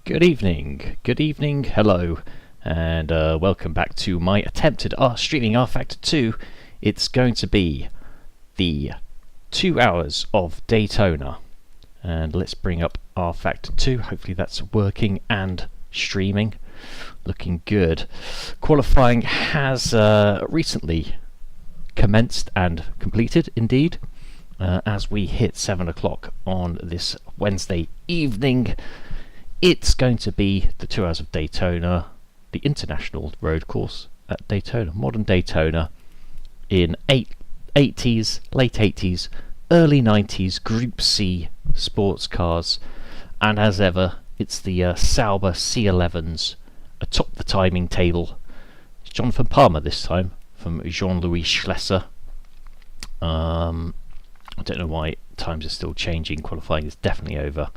Good evening, hello, and welcome back to my attempt at streaming rFactor 2. It's going to be the 2 hours of Daytona, and let's bring up rFactor 2. Hopefully that's working and streaming, looking good. Qualifying has recently commenced and completed, indeed, as we hit 7 o'clock on this Wednesday evening. It's going to be the 2 hours of Daytona, the international road course at Daytona, modern Daytona, in late 80s, early 90s Group C sports cars, and as ever, it's the Sauber C11s atop the timing table. It's Jonathan Palmer this time from Jean-Louis Schlesser. I don't know why times are still changing. Qualifying is definitely over.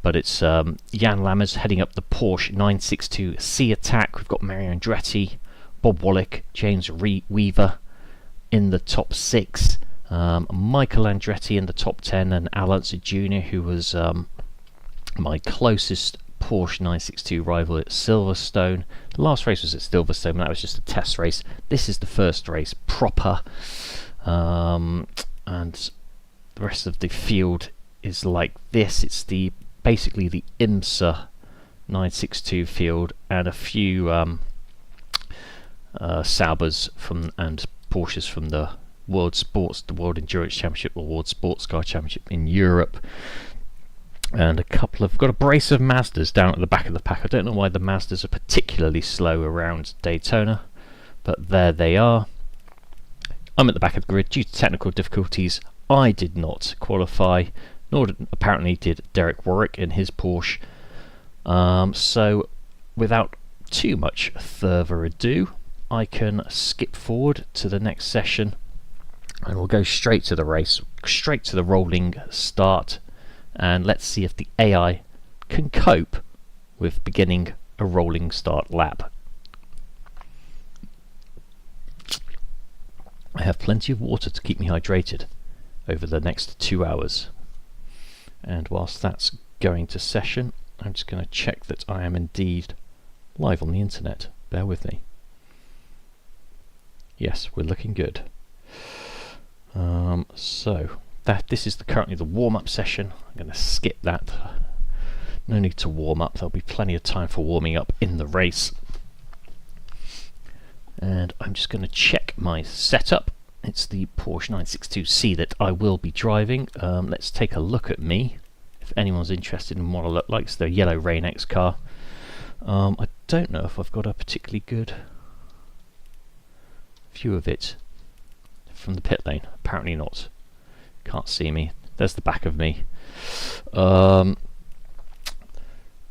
But it's Jan Lammers heading up the Porsche 962 C Attack. We've got Mario Andretti, Bob Wallach, James Weaver in the top 6. Michael Andretti in the top 10, and Al Unser Jr., who was my closest Porsche 962 rival at Silverstone. The last race was at Silverstone, that was just a test race. This is the first race proper. And the rest of the field is like this. It's basically the IMSA 962 field and a few Saubers and Porsches from the World Endurance Championship or World Sportscar Championship in Europe, and I've got a brace of Mazdas down at the back of the pack. I don't know why the Mazdas are particularly slow around Daytona, but there they are. I'm at the back of the grid due to technical difficulties. I did not qualify, nor apparently did Derek Warwick in his Porsche. So without too much further ado, I can skip forward to the next session and we'll go straight to the race, straight to the rolling start, and let's see if the AI can cope with beginning a rolling start lap. I have plenty of water to keep me hydrated over the next 2 hours. And whilst that's going to session, I'm just going to check that I am indeed live on the internet. Bear with me. Yes, we're looking good. So this is currently the warm-up session. I'm going to skip that. No need to warm up. There'll be plenty of time for warming up in the race. And I'm just going to check my setup. It's the Porsche 962C that I will be driving. Let's take a look at me, if anyone's interested in what I look like. It's the yellow Rain X car. I don't know if I've got a particularly good view of it from the pit lane. Apparently not. Can't see me. There's the back of me.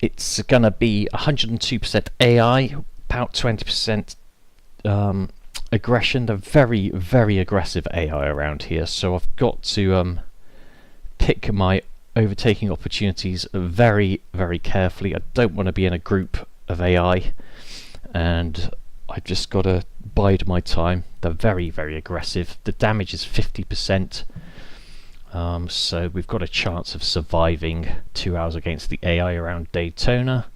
It's going to be 102% AI, about 20% aggression. They're very, very aggressive AI around here, so I've got to pick my overtaking opportunities very, very carefully. I don't want to be in a group of AI, and I've just got to bide my time. They're very, very aggressive. The damage is 50%, so we've got a chance of surviving 2 hours against the AI around Daytona.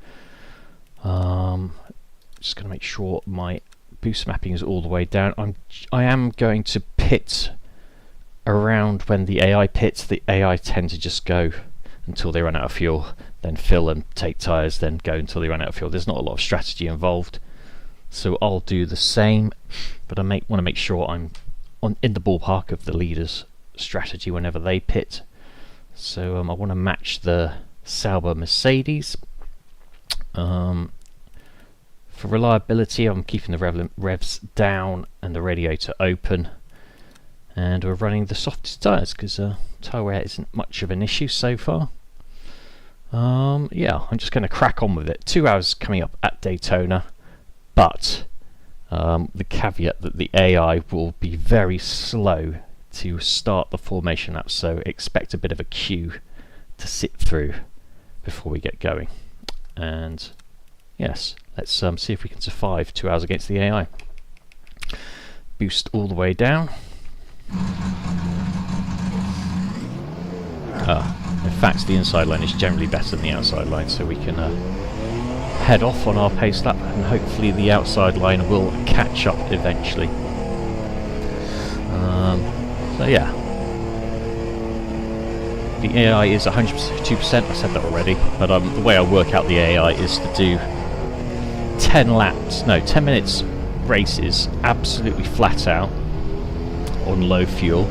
Just going to make sure my boost mapping is all the way down. I am going to pit around when the AI pits. The AI tend to just go until they run out of fuel, then fill and take tyres, then go until they run out of fuel. There's not a lot of strategy involved, so I'll do the same, but I want to make sure I'm in the ballpark of the leader's strategy whenever they pit. So I want to match the Sauber Mercedes. For reliability, I'm keeping the revs down and the radiator open, and we're running the softest tyres because tyre wear isn't much of an issue so far. Yeah, I'm just going to crack on with it. 2 hours coming up at Daytona, but the caveat that the AI will be very slow to start the formation lap, so expect a bit of a queue to sit through before we get going. And yes, let's see if we can survive 2 hours against the AI. Boost all the way down. In fact, the inside line is generally better than the outside line, so we can head off on our pace lap, and hopefully the outside line will catch up eventually. So yeah, the AI is 102%, I said that already, but the way I work out the AI is to do 10 minutes races absolutely flat out on low fuel,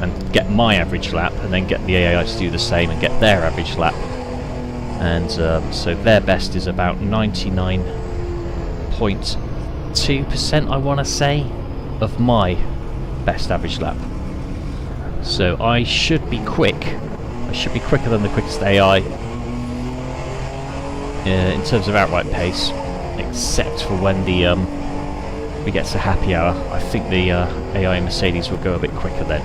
and get my average lap, and then get the AI to do the same and get their average lap. And so their best is about 99.2%, I want to say, of my best average lap. So I should be quick. I should be quicker than the quickest AI in terms of outright pace, except for when the we get to happy hour. I think the AI Mercedes will go a bit quicker then.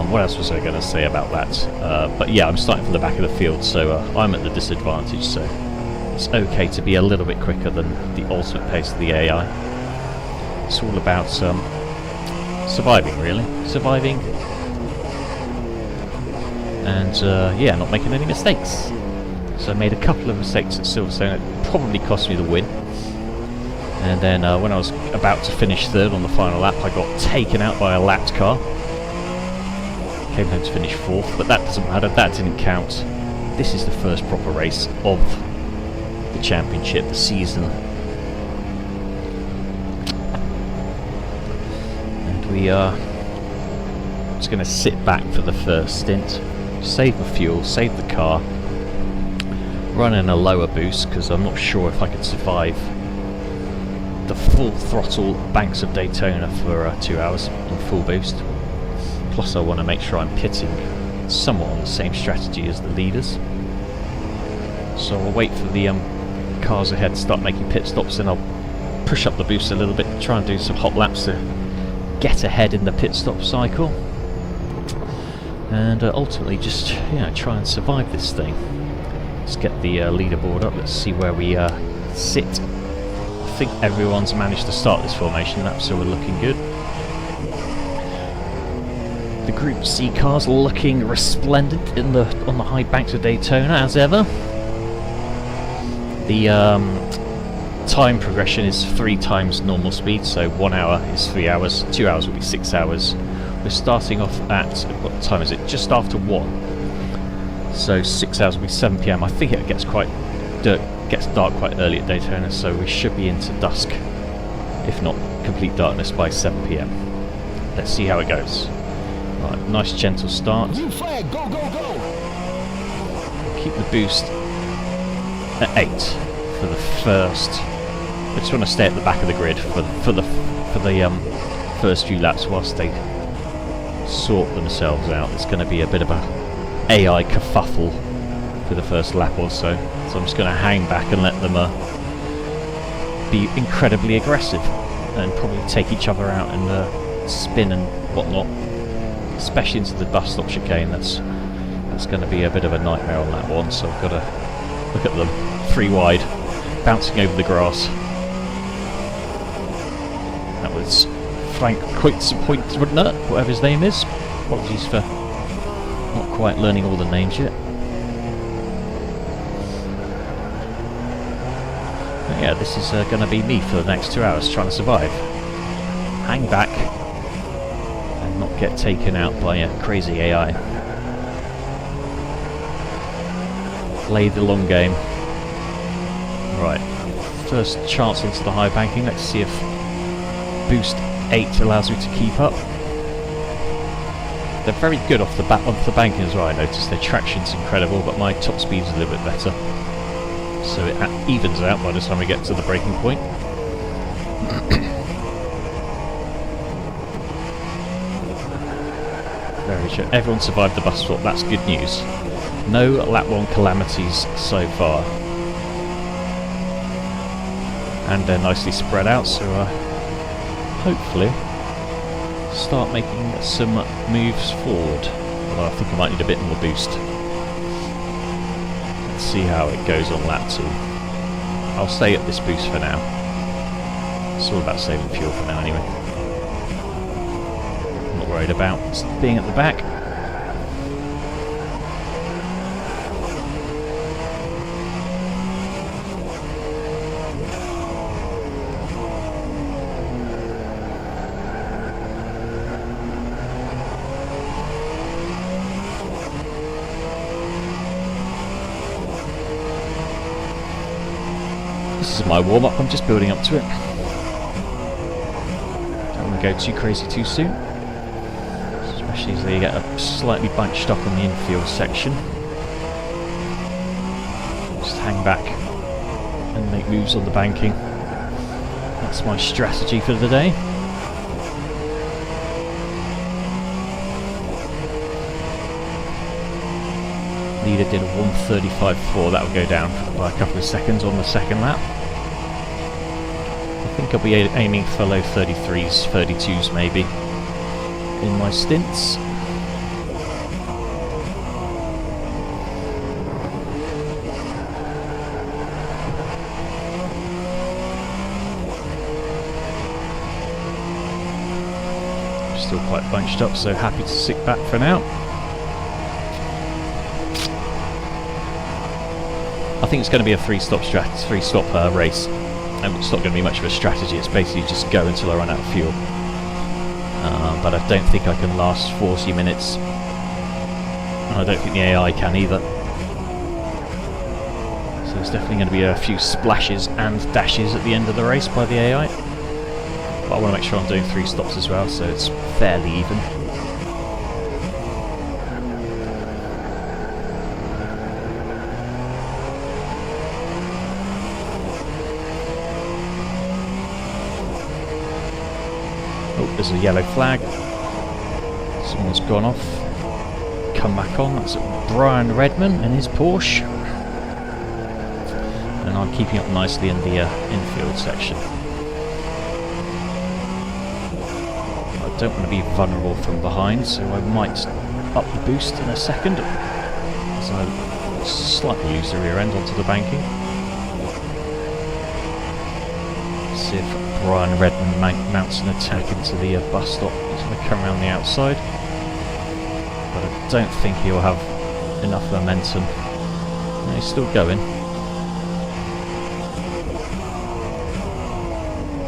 What else was I going to say about that? But yeah, I'm starting from the back of the field, so I'm at the disadvantage, so it's okay to be a little bit quicker than the ultimate pace of the AI. It's all about surviving, really. Surviving, and yeah, not making any mistakes. So I made a couple of mistakes at Silverstone that probably cost me the win. And then when I was about to finish third on the final lap, I got taken out by a lapped car. Came home to finish fourth, but that doesn't matter, that didn't count. This is the first proper race of the championship, the season. And we are just going to sit back for the first stint, save the fuel, save the car, run in a lower boost, because I'm not sure if I could survive the full throttle banks of Daytona for 2 hours on full boost. Plus I want to make sure I'm pitting somewhat on the same strategy as the leaders. So I'll wait for the cars ahead to start making pit stops, and I'll push up the boost a little bit, try and do some hot laps to get ahead in the pit stop cycle, and ultimately just try and survive this thing. Let's get the leaderboard up, let's see where we sit. I think everyone's managed to start this formation lap, so we're looking good. The Group C cars looking resplendent on the high banks of Daytona as ever. The time progression is 3 times normal speed, so 1 hour is 3 hours, 2 hours will be 6 hours. We're starting off at, what time is it? Just after 1. So 6 hours will be 7 PM. I think it gets dark quite early at Daytona, so we should be into dusk, if not complete darkness, by 7 PM. Let's see how it goes. Right, nice gentle start. Green flag, go, go, go! Keep the boost at 8 for the first. I just want to stay at the back of the grid for the first few laps whilst they sort themselves out. It's going to be a bit of a AI kerfuffle for the first lap or so. So I'm just going to hang back and let them be incredibly aggressive and probably take each other out and spin and whatnot. Especially into the bus stop chicane, that's going to be a bit of a nightmare on that one, so I've got to look at them 3 wide, bouncing over the grass. That was Frank Koitzpointner, whatever his name is. Apologies for not quite learning all the names yet. But yeah, this is going to be me for the next 2 hours, trying to survive. Hang back, not get taken out by a crazy AI. Play the long game. Right, first chance into the high banking. Let's see if boost 8 allows me to keep up. They're very good off the banking as well. I noticed their traction's incredible, but my top speed's a little bit better, so it evens out by the time we get to the braking point. Everyone survived the bus stop, that's good news. No lap 1 calamities so far. And they're nicely spread out, so hopefully start making some moves forward. Although I think I might need a bit more boost. Let's see how it goes on lap 2. I'll stay at this boost for now. It's all about saving fuel for now anyway. Worried about being at the back. This is my warm-up, I'm just building up to it. Don't want to go too crazy too soon. Especially as they get slightly bunched up on the infield section. Just hang back and make moves on the banking. That's my strategy for the day. Leader did a 1:35.4, that will go down by a couple of seconds on the second lap. I think I'll be aiming for low 33s, 32s maybe, in my stints. Still quite bunched up, so happy to sit back for now. I think it's going to be a three-stop race. And it's not going to be much of a strategy. It's basically just go until I run out of fuel. But I don't think I can last 40 minutes. And I don't think the AI can either. So there's definitely going to be a few splashes and dashes at the end of the race by the AI. But I want to make sure I'm doing 3 stops as well, so it's fairly even. Oh, there's a yellow flag. Someone's gone off. Come back on. That's Brian Redman and his Porsche. And I'm keeping up nicely in the infield section. I don't want to be vulnerable from behind, so I might up the boost in a second as I slightly lose the rear end onto the banking. See if Brian Redman mounts an attack into the bus stop. He's going to come around the outside, but I don't think he'll have enough momentum. No, he's still going.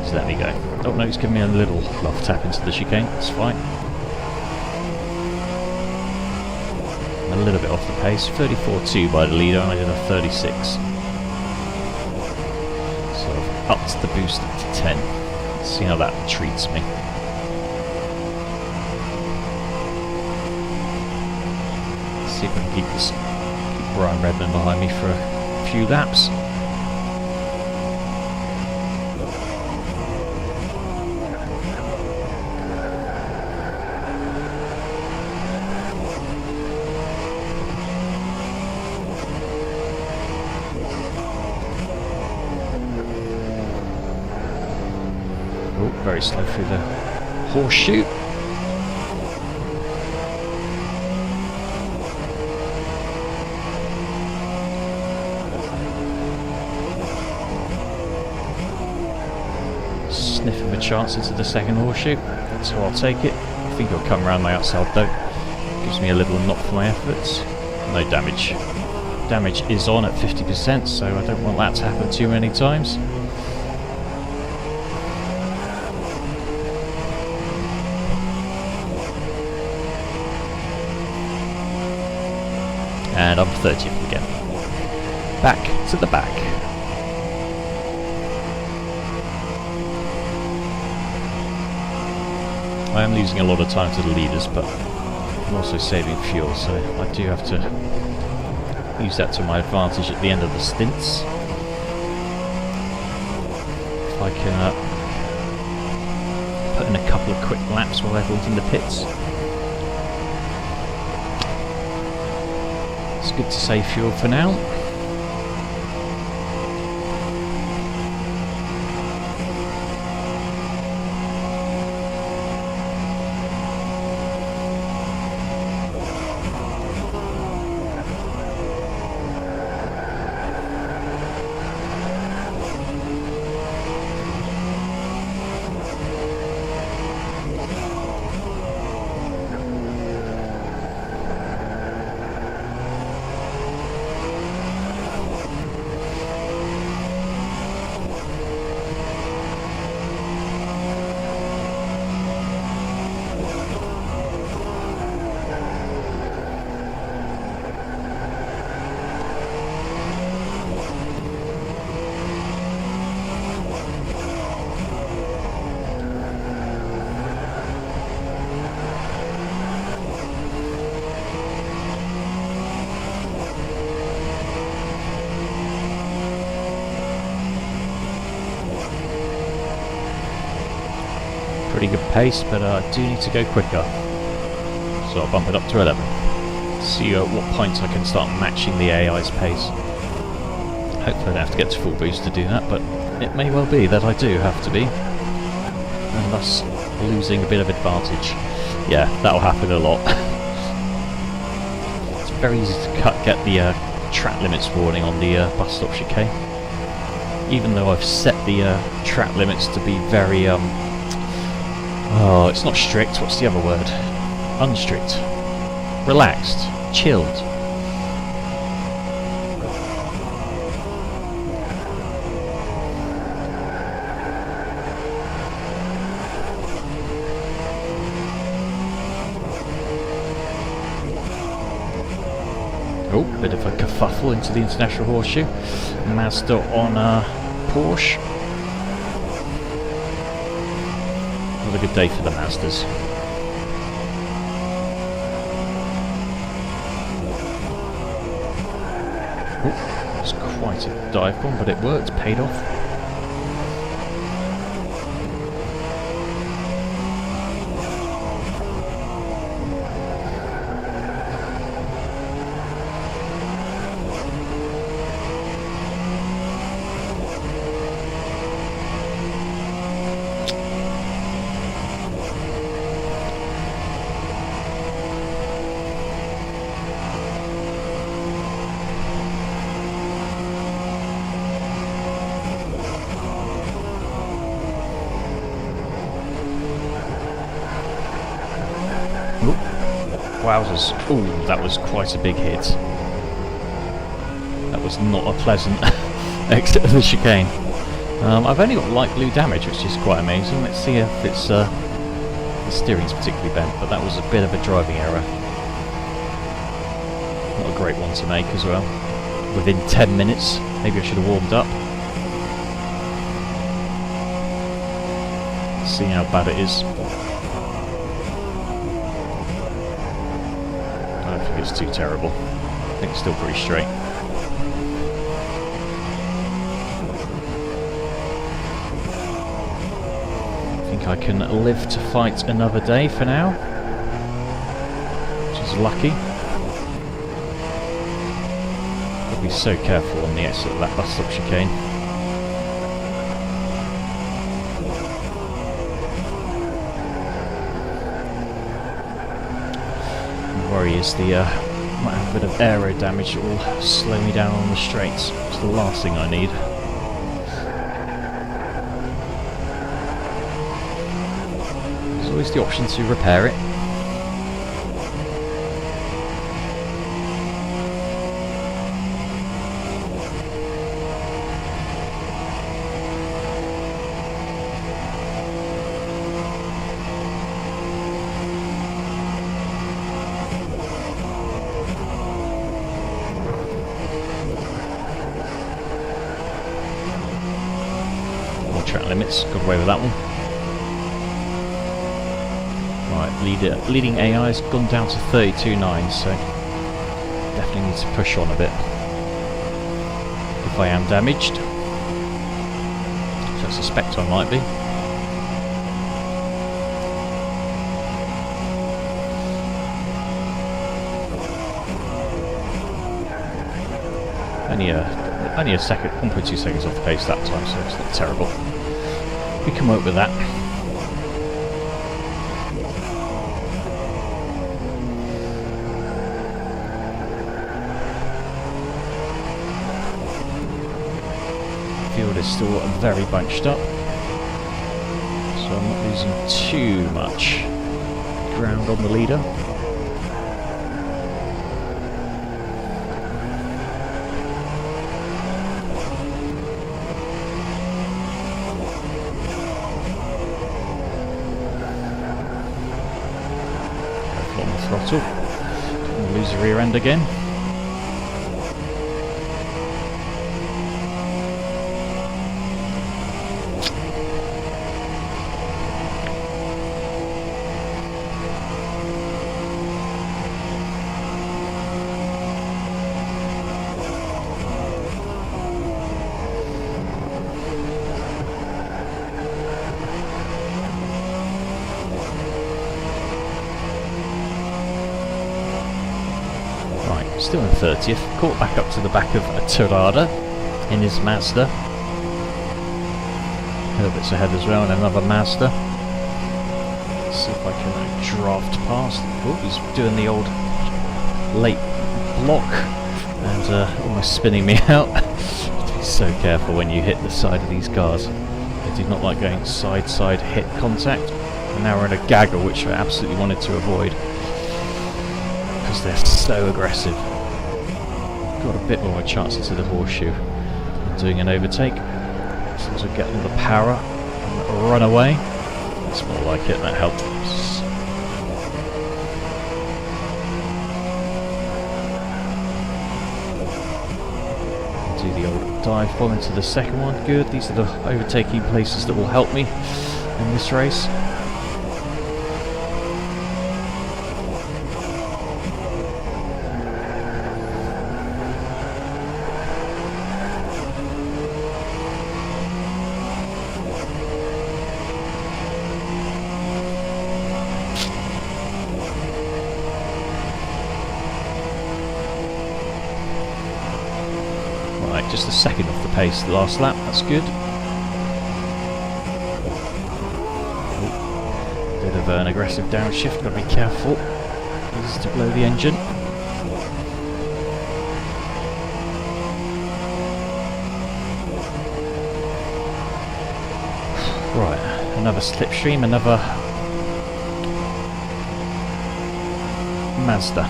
So there we go. Oh no, he's giving me a little love tap into the chicane. That's fine. A little bit off the pace. 34.2 by the leader, and I did a 36. So I've upped the boost to 10. Let's see how that treats me. Let's see if I can keep Brian Redman behind me for a few laps. Very slow through the horseshoe. Sniffing the chance into the second horseshoe, so I'll take it. I think it'll come around my outside though. Gives me a little knock for my efforts. No damage. Damage is on at 50%, so I don't want that to happen too many times. And I'm 30th again. Back to the back. I am losing a lot of time to the leaders, but I'm also saving fuel, so I do have to use that to my advantage at the end of the stints. If I can put in a couple of quick laps while everyone's in the pits. It's good to save fuel for now. pretty good pace, but I do need to go quicker. So I'll bump it up to 11. See at what point I can start matching the AI's pace. Hopefully I don't have to get to full boost to do that, but it may well be that I do have to be, and thus losing a bit of advantage. Yeah, that'll happen a lot. It's very easy to get the track limits warning on the bus stop chicane, even though I've set the track limits to be very oh, it's not strict, what's the other word? Unstrict. Relaxed. Chilled. Oh, bit of a kerfuffle into the International Horseshoe. Mazda on Porsche. Not a good day for the Mazdas. Oh, it's quite a dive bomb, but it worked, paid off. Wowzers. Ooh, that was quite a big hit. That was not a pleasant exit of the chicane. I've only got light blue damage, which is quite amazing. Let's see if it's the steering's particularly bent, but that was a bit of a driving error. Not a great one to make as well. Within 10 minutes, maybe I should have warmed up. See how bad it is. I don't think it's too terrible. I think it's still pretty straight. I think I can live to fight another day for now, which is lucky. I'll be so careful on the exit of that bus stop chicane. Worry is the might have a bit of aero damage that will slow me down on the straights. It's the last thing I need. There's always the option to repair it. Track limits, got away with that one. Right, leading AI's gone down to 32.9, so definitely need to push on a bit if I am damaged, which I suspect I might be. Only a second, 1.2 seconds off the pace that time, so it's not terrible. We can work with that. Field is still very bunched up, so I'm not losing too much ground on the leader. Throttle. Don't lose the rear end again. Still in 30th, caught back up to the back of a Tirada in his Mazda. A little bits ahead as well in another Mazda. Let's see if I can draft past. Oh, he's doing the old late block and almost spinning me out. Be so careful when you hit the side of these cars. They do not like going side-side hit contact. And now we're in a gaggle, which I absolutely wanted to avoid because they're so aggressive. Got a bit more of a chance into the horseshoe than doing an overtake. As long as I get all the power and run away. That's more like it, that helps. Do the old dive bomb into the second one. Good, these are the overtaking places that will help me in this race. Just a second off the pace the last lap, that's good. Ooh, bit of an aggressive downshift, got to be careful. Easy to blow the engine. Right, another slipstream, another Mazda.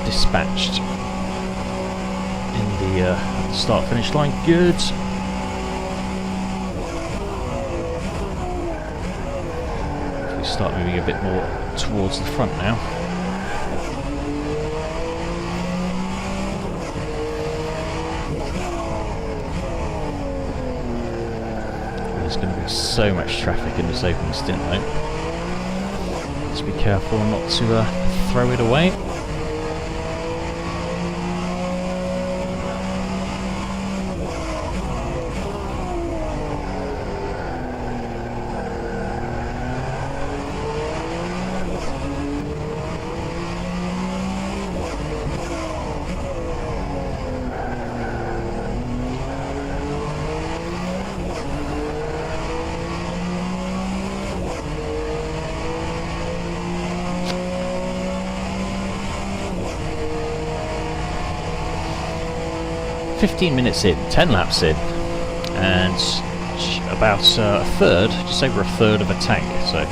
Dispatched. The start-finish line, good. We start moving a bit more towards the front now. There's going to be so much traffic in this opening stint though. Let's be careful not to throw it away. Minutes in, 10 laps in, and about a third, just over a third of a tank, so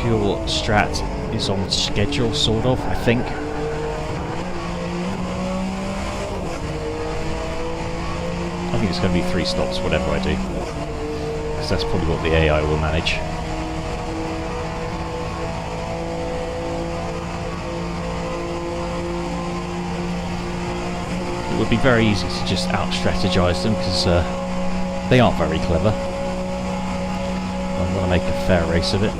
fuel strat is on schedule, sort of, I think. I think it's going to be 3 stops, whatever I do, because that's probably what the AI will manage. It would be very easy to just out-strategize them because they aren't very clever. I want to make a fair race of it.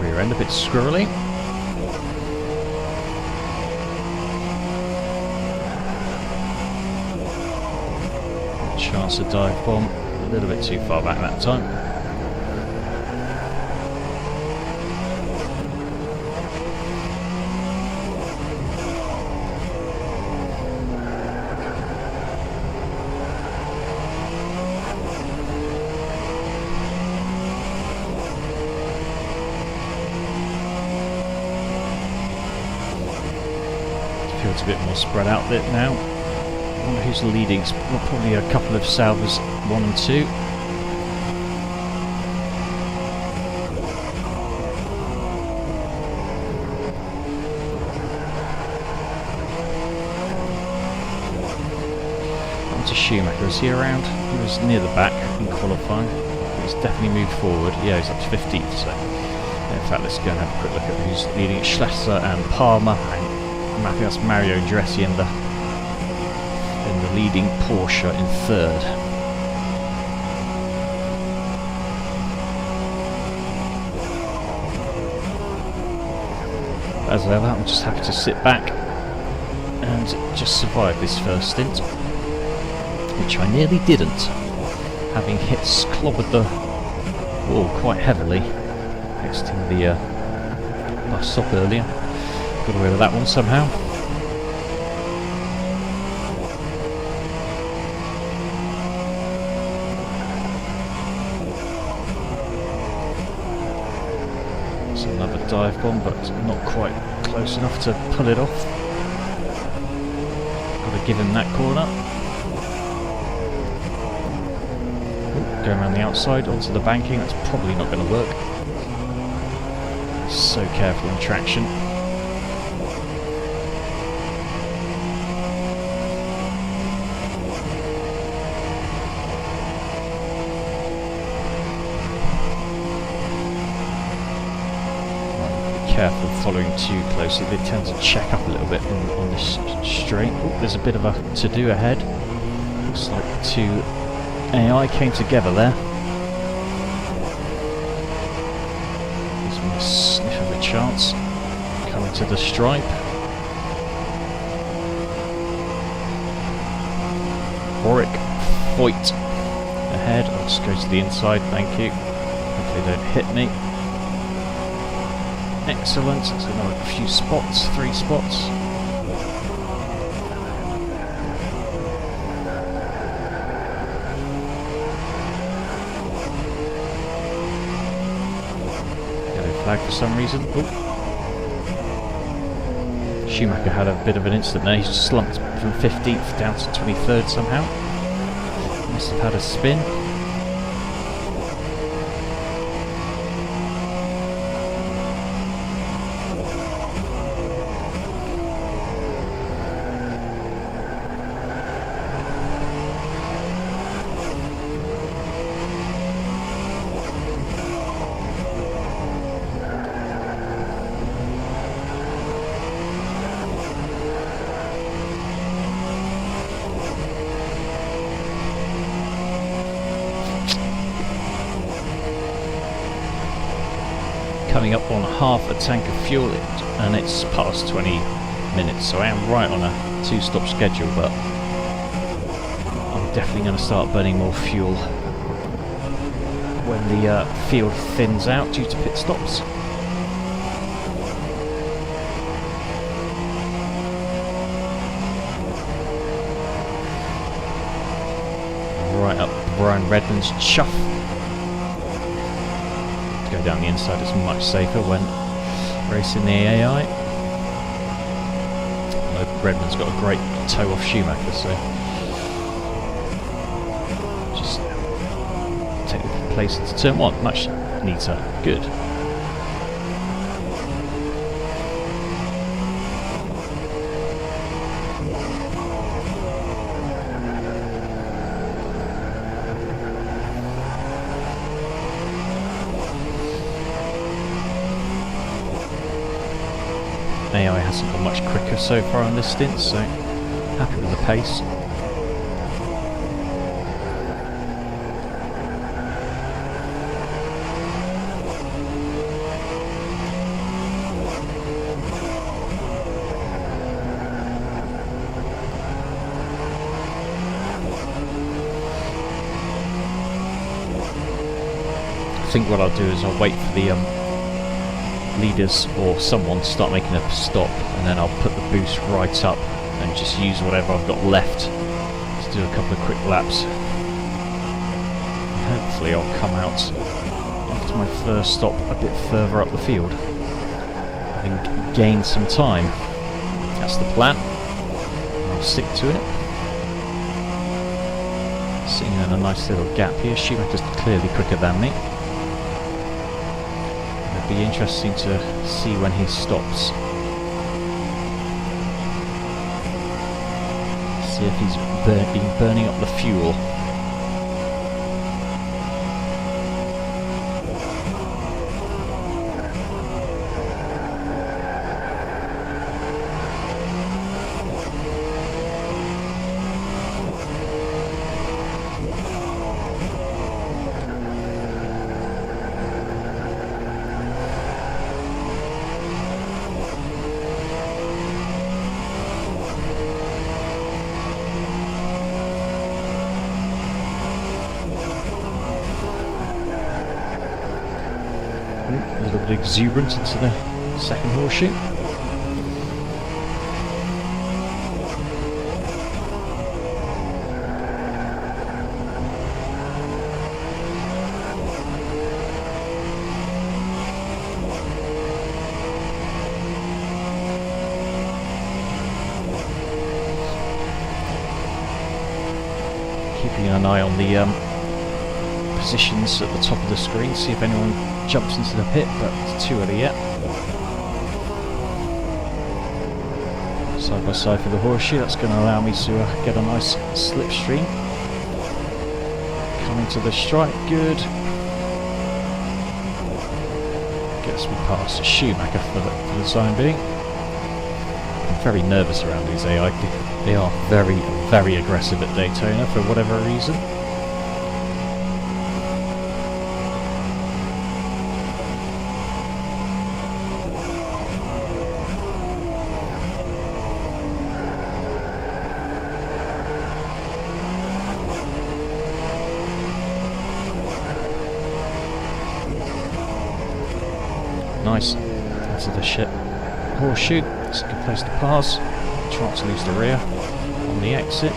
Rear end a bit squirrely. Chance to dive bomb, a little bit too far back that time. Feels a bit more spread out there now. I wonder who's leading. It's probably a couple of Salvers 1 and 2. Onto Schumacher. Is he around? He was near the back in qualifying. He's definitely moved forward. Yeah, he's up to 15th. So, in fact, let's go and have a quick look at who's leading. Schlesser and Palmer, and I think that's Mario Andretti in the leading Porsche in third. as ever, I'm just happy to sit back and just survive this first stint, which I nearly didn't, having clobbered the wall quite heavily, exiting the bus stop earlier. Got away with that one somehow. It's another dive bomb, but not quite close enough to pull it off. Got to give him that corner. Ooh, going around the outside onto the banking, that's probably not going to work. So careful in traction. Careful following too closely, they tend to check up a little bit on this straight. Oh, there's a bit of a to-do ahead. Looks like the two AI came together there. Gives me a sniff of a chance. Coming to the stripe. Warwick Voigt ahead. I'll just go to the inside, thank you. Hopefully they don't hit me. Excellent, so another few spots, 3 spots. Yellow flag for some reason. Ooh. Schumacher had a bit of an incident there, he's slumped from 15th down to 23rd somehow. Must have had a spin. Coming up on half a tank of fuel, and it's past 20 minutes, so I am right on a 2-stop schedule, but I'm definitely going to start burning more fuel when the field thins out due to pit stops. Right up Brian Redman's chuff. Go down the inside, it's much safer when racing the AI. Redman's got a great toe off Schumacher, so just take the place into turn 1, much neater, good. AI hasn't gone much quicker so far on this stint, so happy with the pace. I think what I'll do is I'll wait for the leaders or someone to start making a stop, and then I'll put the boost right up and just use whatever I've got left to do a couple of quick laps. Hopefully I'll come out after my first stop a bit further up the field and gain some time. That's the plan. I'll stick to it. Sitting in a nice little gap here. Schumacher's clearly quicker than me. Be interesting to see when he stops. See if he's been burning up the fuel. little bit exuberant into the second horseshoe. Keeping an eye on the positions at the top of the screen, see if anyone jumps into the pit, but it's too early yet. Side by side for the horseshoe, that's going to allow me to get a nice slipstream. Coming to the strike, good. Gets me past Schumacher for the time being. I'm very nervous around these AI. They are very, very aggressive at Daytona for whatever reason. Nice. Into the ship. Horseshoe. It's a good place to pass. Try not to lose the rear on the exit.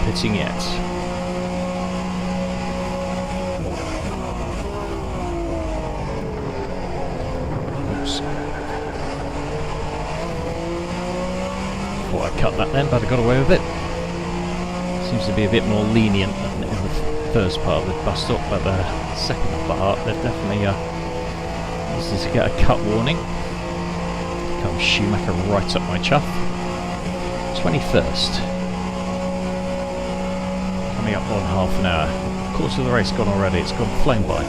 Pitting yet. Oops. Thought I'd cut that then, but I got away with it. Seems to be a bit more lenient than in the first part of the bus stop, but the second part, they're definitely easy to get a cut warning. Comes Schumacher right up my chuff. 21st. Up on half an hour. Course of the race gone already, it's gone flown by.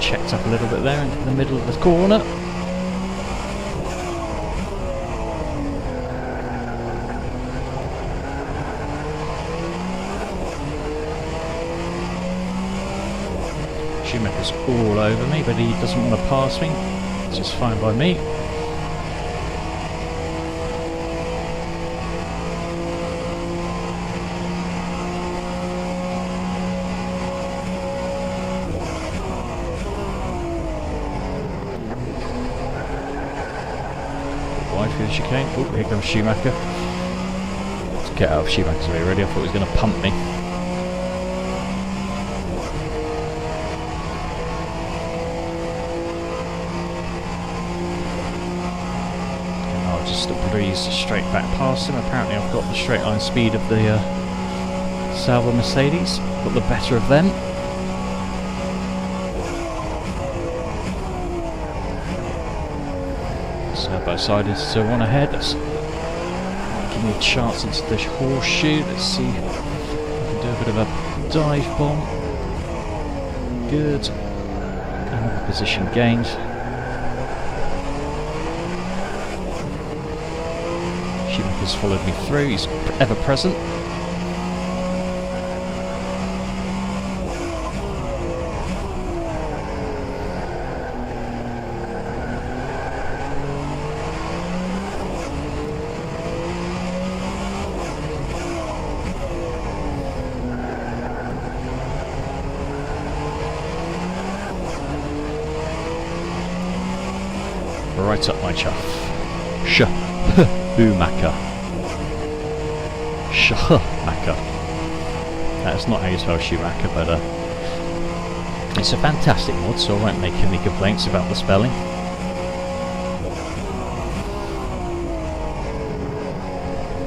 Checked up a little bit there into the middle of the corner. Schumacher's all over me, but he doesn't want to pass me. It's just fine by me. Through the chicane. Oh, here comes Schumacher. Let's get out of Schumacher's way already. I thought he was going to pump me. And I'll just breeze straight back past him. Apparently I've got the straight line speed of the Sauber Mercedes. Got the better of them. Side by side is still one ahead. That's give me a chance into the horseshoe. Let's see if I can do a bit of a dive bomb. Good. Another position gained. Schumacher's followed me through. He's ever present. Right up my chuff. Sure. Schumacher. Schumacher. That's not how you spell Schumacher, but it's a fantastic mod, so I won't make any complaints about the spelling.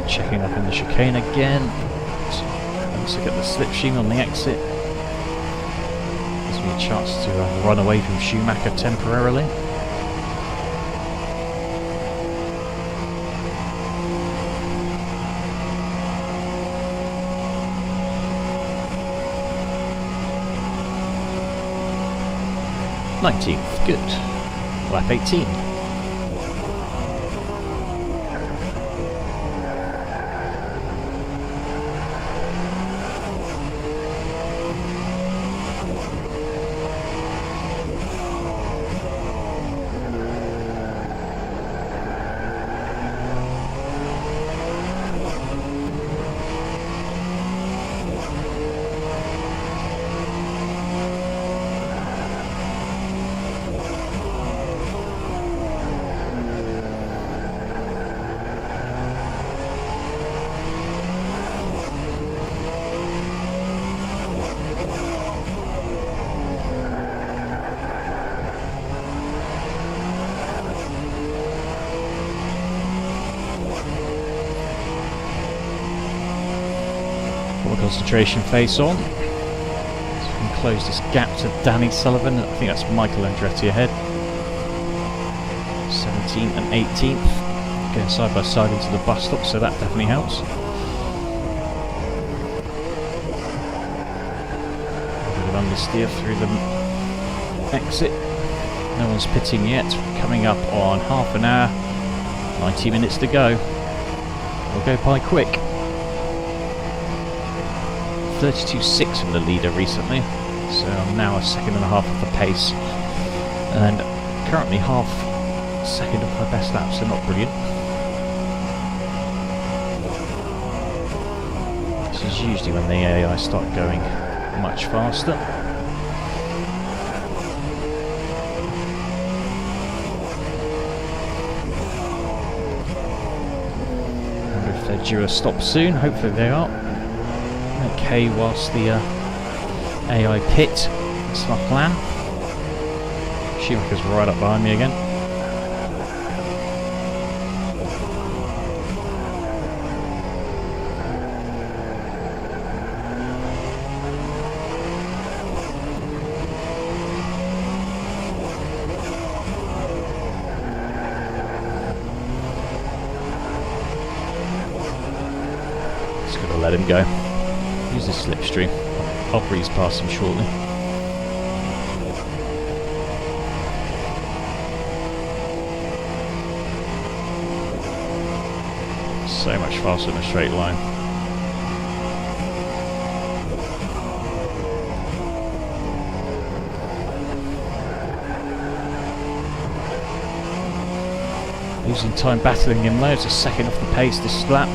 Checking up in the chicane again. Let's look at the slipstream on the exit. Gives me a chance to run away from Schumacher temporarily. '19th, good. Lap 18. Concentration face on. So we can close this gap to Danny Sullivan. I think that's Michael Andretti ahead. 17th and 18th. Going side by side into the bus stop, so that definitely helps. A bit of understeer through the exit. No one's pitting yet. Coming up on half an hour. 90 minutes to go. We'll go by quick. 32.6 from the leader recently, so I'm now a second and a half of the pace, and currently half second of my best lap, so not brilliant. This is usually when the AI start going much faster. I wonder if they're due a stop soon. Hopefully they are. Okay, whilst the AI pit, that's my plan. Schumacher's right up behind me again. Just gotta let him go. Use the slipstream. I'll breeze past him shortly. So much faster in a straight line. Losing time battling him low. It's a second off the pace this lap.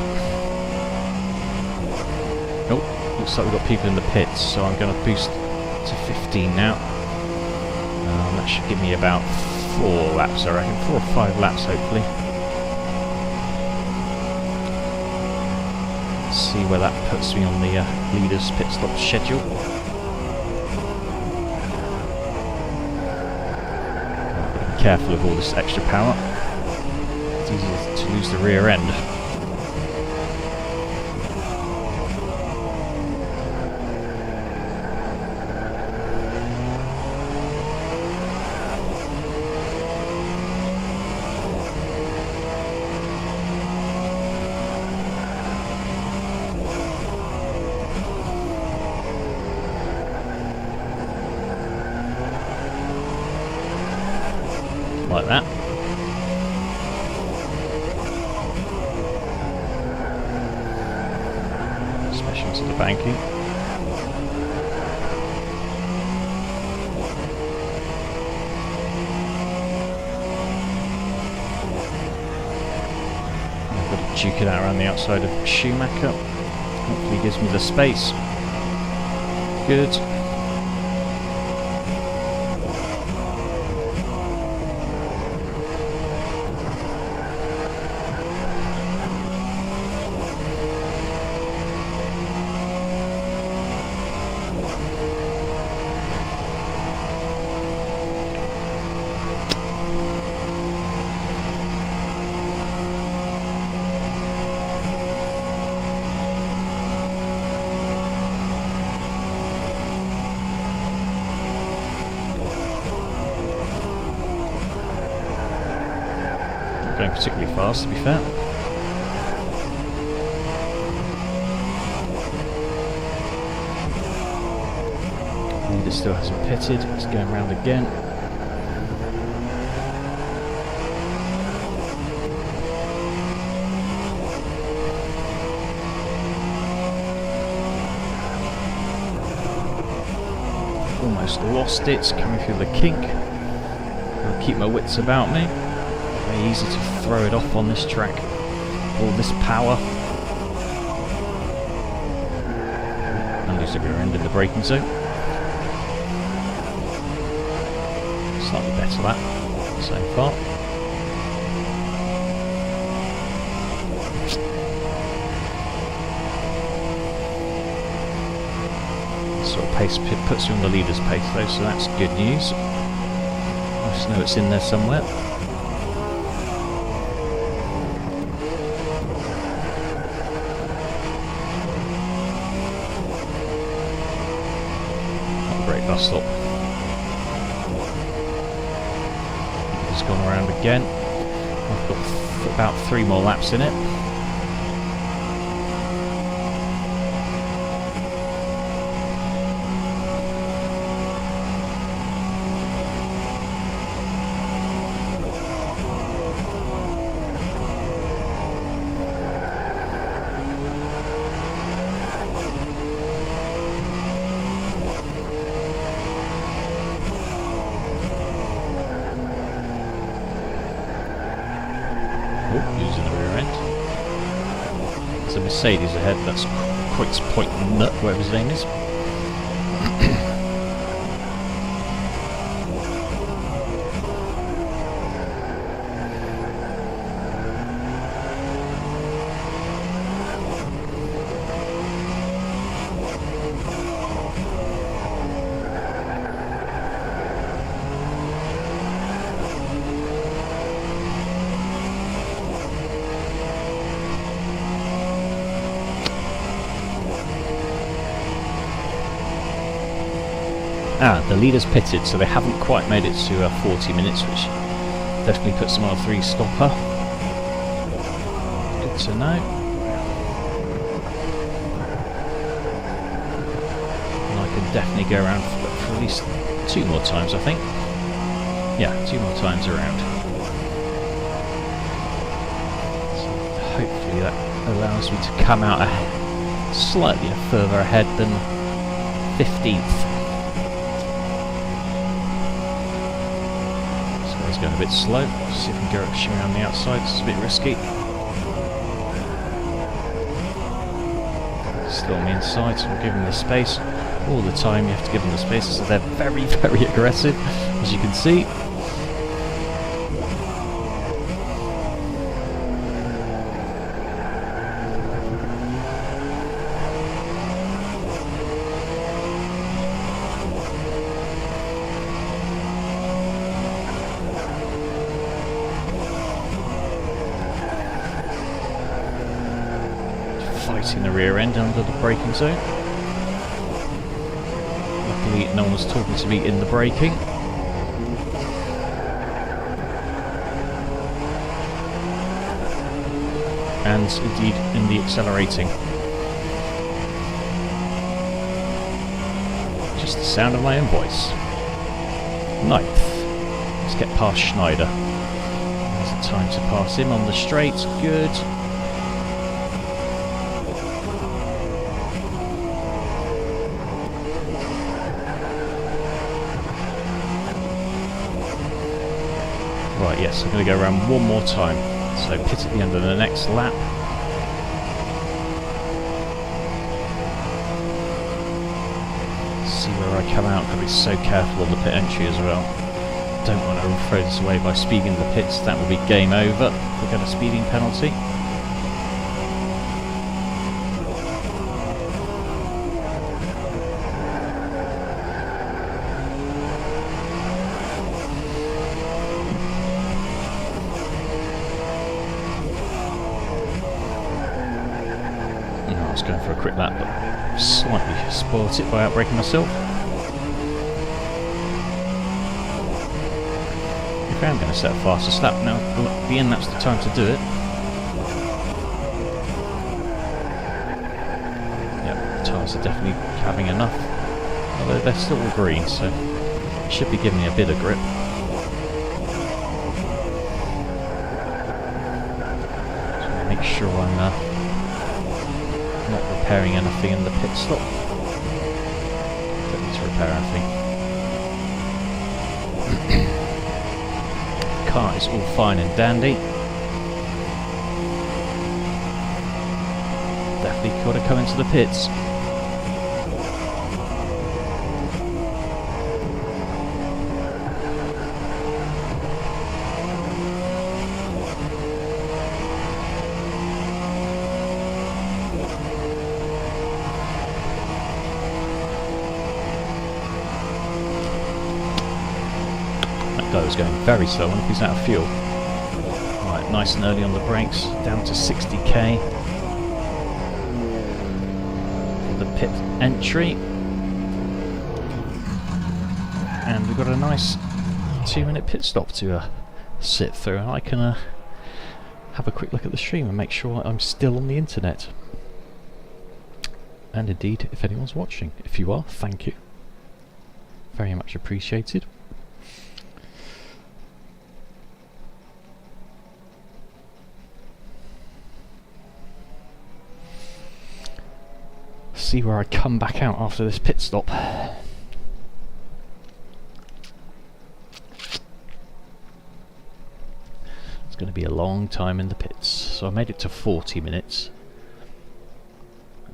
Looks like we've got people in the pits, so I'm going to boost to 15 now. That should give me about 4 laps, I reckon. 4 or 5 laps, hopefully. Let's see where that puts me on the leader's pit stop schedule. Be careful of all this extra power. It's easy to lose the rear end. Like that. Smash into the banking. I've got to duke it out around the outside of Schumacher. Hopefully he gives me the space. Good. going particularly fast, to be fair. Leader still hasn't pitted, it's going round again. Almost lost it, coming through the kink. I'll keep my wits about me. Very easy to throw it off on this track. All this power. And lose the rear end in the braking zone. Slightly better that so far. Sort of pace puts you on the leader's pace though, so that's good news. I just know it's in there somewhere. Not a great bus stop. It's gone around again. I've got about 3 more laps in it. Using the rear end. There's a Mercedes ahead, that's Quicks Point Nut, whatever his name is. The leader's pitted, so they haven't quite made it to 40 minutes, which definitely puts them on a 3-stopper. Good to know. And I can definitely go around for at least 2 more times, I think. Yeah, 2 more times around. So hopefully that allows me to come out slightly further ahead than 15th. Going a bit slow. See if we can go around the outside. It's a bit risky. Still on the inside, so we'll give them the space. All the time you have to give them the space, so they're very, very aggressive, as you can see. Fighting the rear end under the braking zone. Luckily no one was talking to me in the braking. And indeed in the accelerating. Just the sound of my own voice. 9th. Let's get past Schneider. There's the time to pass him on the straight. Good. Right, yes, I'm going to go around one more time. So pit at the end of the next lap. See where I come out. Got to be so careful on the pit entry as well. Don't want to throw this away by speeding the pits. That would be game over. We get a speeding penalty. I was going for a quick lap, but slightly spoilt it by outbraking myself. If I am going to set a fastest lap. Now, the end lap's the time to do it. Yep, the tyres are definitely having enough. Although they're still all green, so it should be giving me a bit of grip. So make sure I'm not repairing anything in the pit stop. Don't need to repair anything. Car is all fine and dandy. Definitely got to come into the pits. That was going very slow. I wonder if he's out of fuel. Right, nice and early on the brakes, down to 60k for the pit entry, and we've got a nice 2-minute pit stop to sit through, and I can have a quick look at the stream and make sure I'm still on the internet. And indeed, if anyone's watching, if you are, thank you, very much appreciated. See where I come back out after this pit stop. It's going to be a long time in the pits. So I made it to 40 minutes.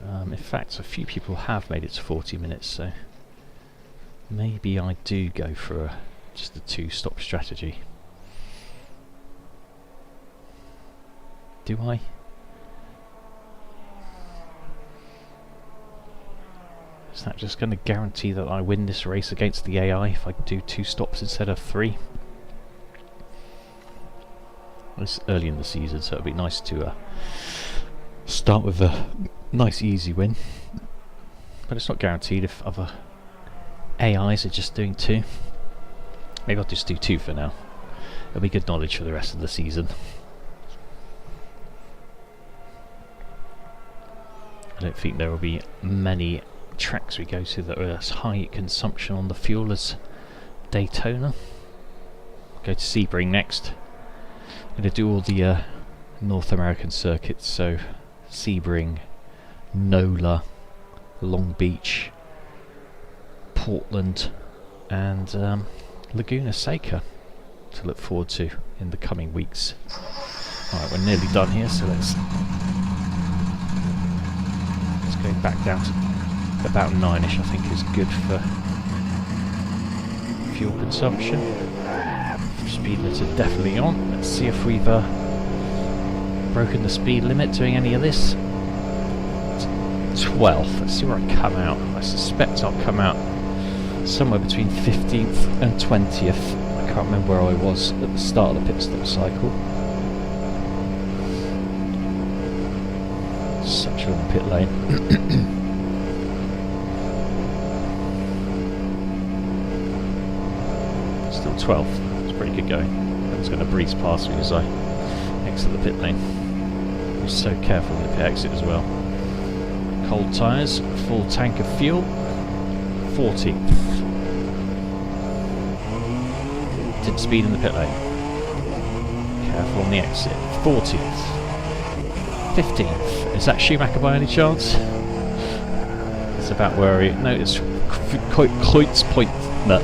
In fact, a few people have made it to 40 minutes, so maybe I do go for just a 2-stop strategy. Do I? Is that just going to guarantee that I win this race against the AI if I do 2 stops instead of 3? Well, it's early in the season, so it'll be nice to start with a nice easy win. But it's not guaranteed if other AIs are just doing 2. Maybe I'll just do 2 for now. It'll be good knowledge for the rest of the season. I don't think there will be many tracks we go to that are as high consumption on the fuel as Daytona. Go to Sebring next. I'm going to do all the North American circuits, so Sebring, NOLA, Long Beach, Portland, and Laguna Seca to look forward to in the coming weeks. Alright, we're nearly done here, so let's go back down to about 9ish. I think is good for fuel consumption. Speed limits are definitely on. Let's see if we've broken the speed limit doing any of this. 12. Let's see where I come out. I suspect I'll come out somewhere between 15th and 20th. I can't remember where I was at the start of the pit stop cycle. Such a long pit lane. Still 12th. It's pretty good going. I was going to breeze past me as I exit the pit lane. I'm so careful with the pit exit as well. Cold tyres, full tank of fuel. 14th. Tip speed in the pit lane. Careful on the exit. 14th. 15th. Is that Schumacher by any chance? It's about where he... No, it's Kreuzpoint. No.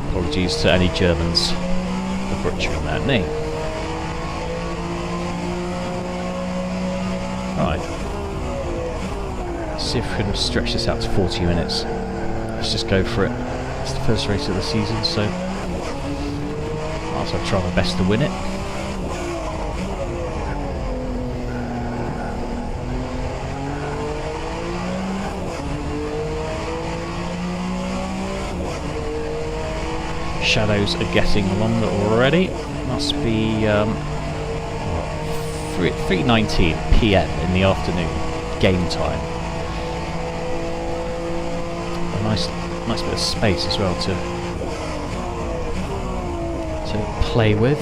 Apologies to any Germans for butchering that name. Right. Let's see if we can stretch this out to 40 minutes. Let's just go for it. It's the first race of the season, so might as well try my best to win it. Shadows are getting longer already. Must be 3:19 PM in the afternoon, game time. A nice bit of space as well to to play with.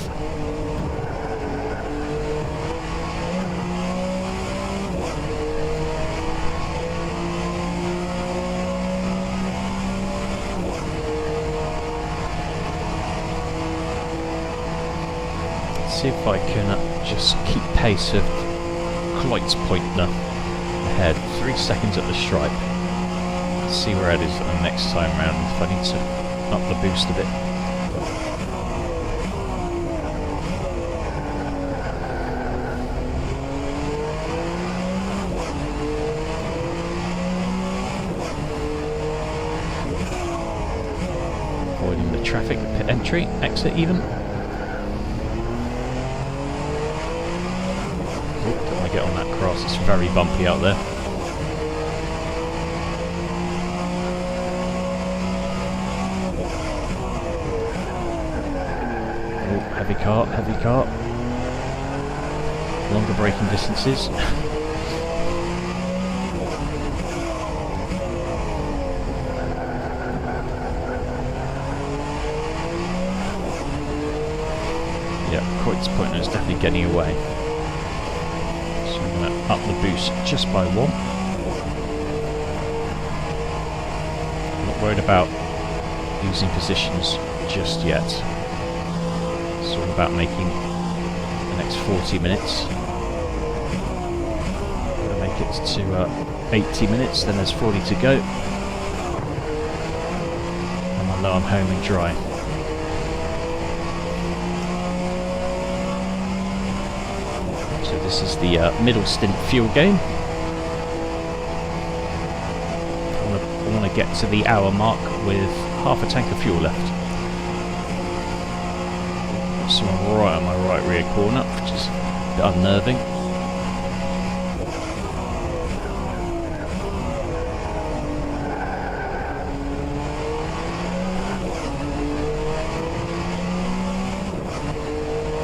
See if I can just keep pace of Kreuzpointner ahead. 3 seconds at the stripe. See where it is the next time round if I need to up the boost a bit. Avoiding the traffic at pit entry, exit even. Don't want to get on that cross, it's very bumpy out there. Heavy car. Longer braking distances. Yeah, Kreuzpointner is definitely getting away. So I'm going to up the boost just by 1. Not worried about losing positions just yet. It's all about making the next 40 minutes. Got to make it to 80 minutes, then there's 40 to go. And I know I'm home and dry. So this is the middle stint fuel gain. I want to get to the hour mark with half a tank of fuel left. Someone right on my right rear corner, which is a bit unnerving.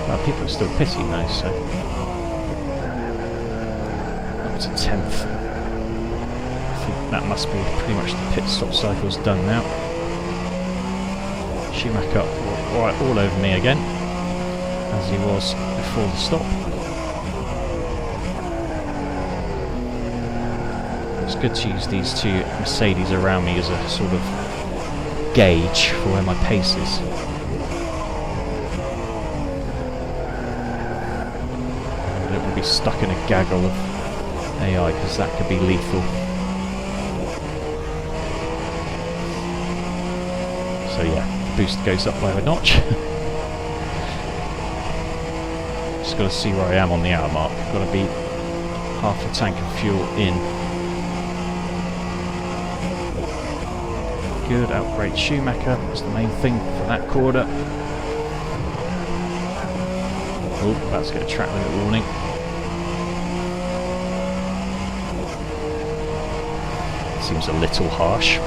Well, people are still pitting though, so up to 10th. I think that must be pretty much the pit stop cycle's done now. Schumacher right all over me again, as he was before the stop. It's good to use these two Mercedes around me as a sort of gauge for where my pace is. I don't want to be stuck in a gaggle of AI because that could be lethal. So yeah, boost goes up by a notch. Just got to see where I am on the hour mark. Got to be half a tank of fuel in. Good, outbrake Schumacher. That's the main thing for that corner. Oh, about to get a track limit warning. Seems a little harsh.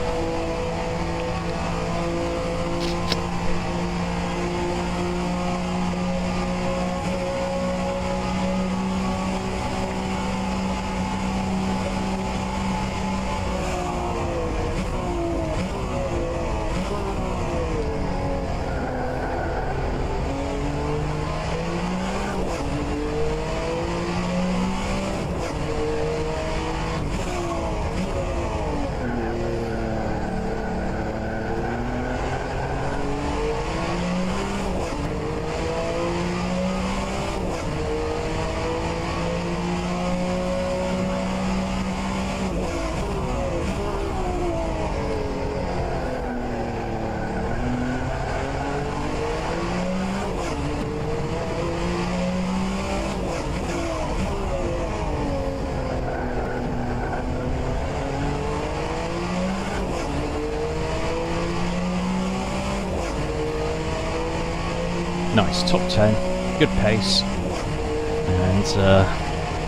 Nice, top 10, good pace, and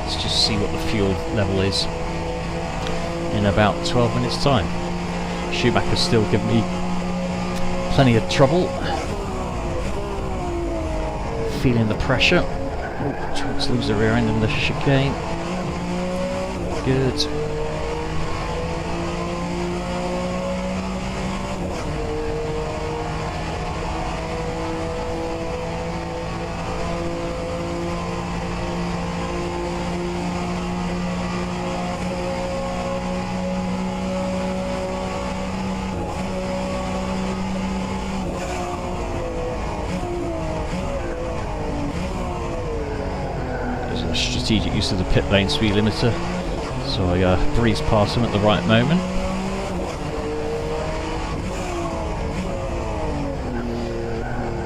let's just see what the fuel level is in about 12 minutes time. Schumacher's still giving me plenty of trouble. Feeling the pressure. Oh, trying to lose the rear end in the chicane. Good. a strategic use of the pit lane speed limiter, so I breezed past him at the right moment.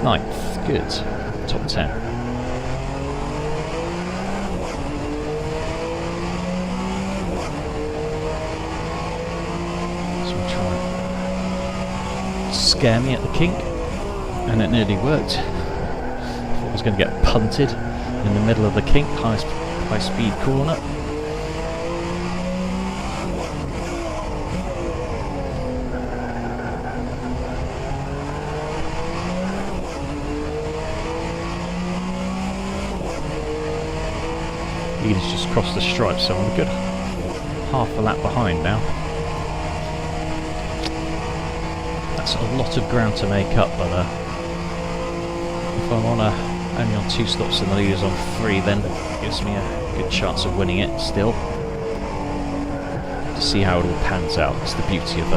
Ninth, good. Top 10. Scare me at the kink, and it nearly worked. I thought I was going to get punted in the middle of the kink, high speed corner. He's just crossed the stripe, so I'm a good half a lap behind now. That's a lot of ground to make up, but if I'm only on 2 stops and the leader's on 3, then it gives me a good chance of winning it still. To see how it all pans out, it's the beauty of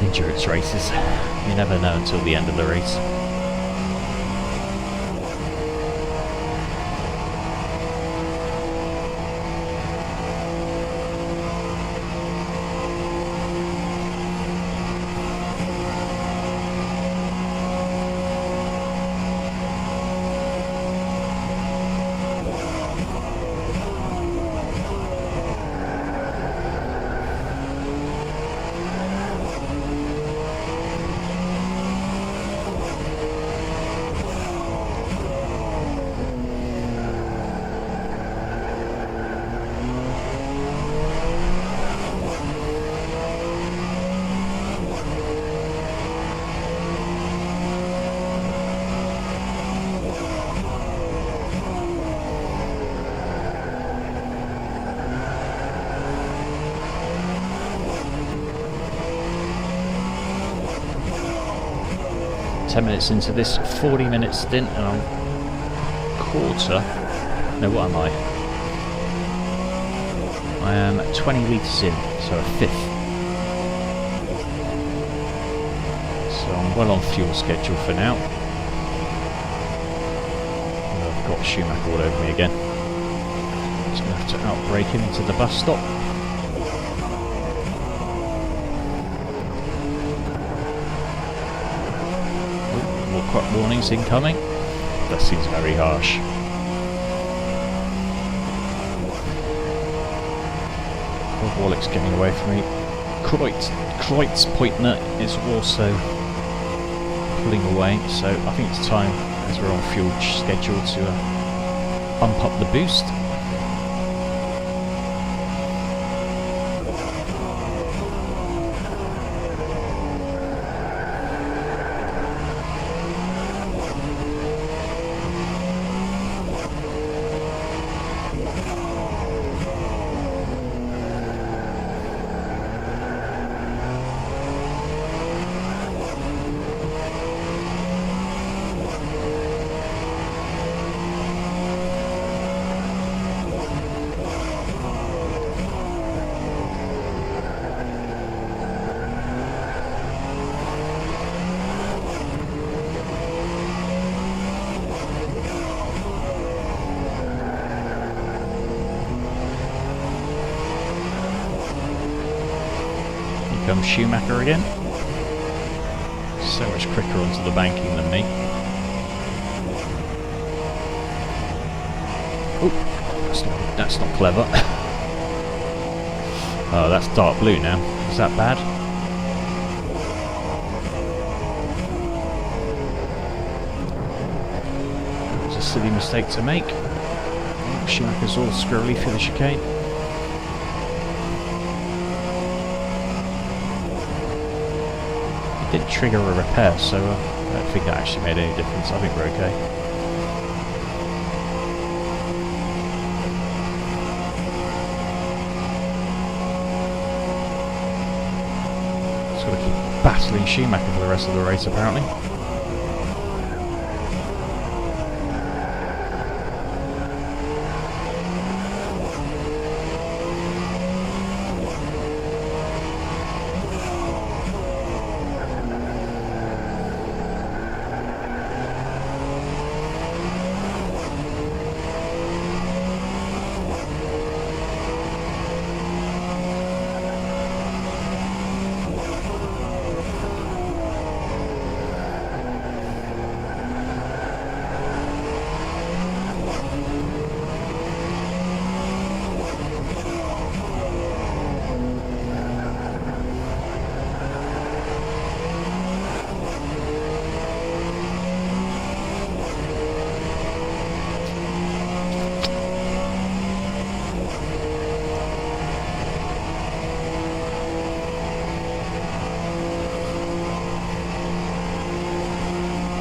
endurance races. You never know until the end of the race. Minutes into this 40-minute stint, and I'm quarter. No, what am I? I am 20 litres in, so a fifth. So I'm well on fuel schedule for now. And I've got Schumacher all over me again. Just going to have to outbrake him into the bus stop. Crop warnings incoming. That seems very harsh. Warlick's getting away from me. Kreutzpointner is also pulling away, so I think it's time, as we're on fuel schedule, to bump up the boost. Comes Schumacher again. So much quicker onto the banking than me. Oh, that's not clever. Oh, that's dark blue now. Is that bad? It was a silly mistake to make. Schumacher's all squirrely through the chicane. Didn't trigger a repair, so I don't think that actually made any difference. I think we're okay. Just got to keep battling Schumacher for the rest of the race, apparently.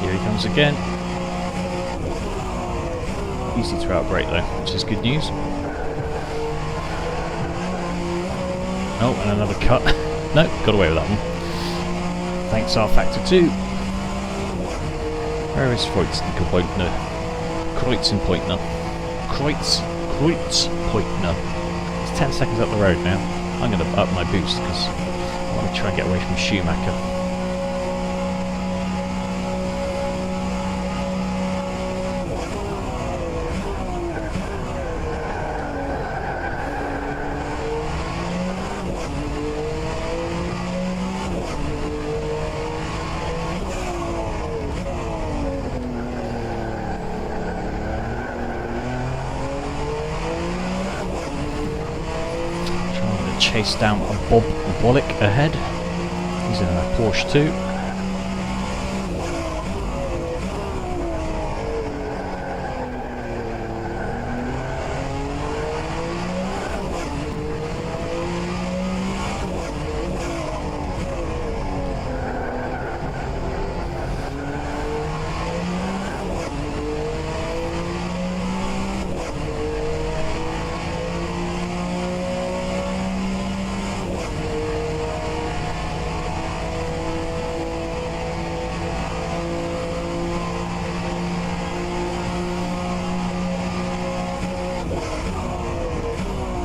Here he comes again. Easy to outbrake though, which is good news. Oh, and another cut. No, got away with that one. Thanks rFactor 2. Where is Kreuzenpointner? Kreuzenpointner. It's 10 seconds up the road now. I'm going to up my boost because I want to try and get away from Schumacher. Chase down a Bob Bollock ahead. He's in a Porsche 2.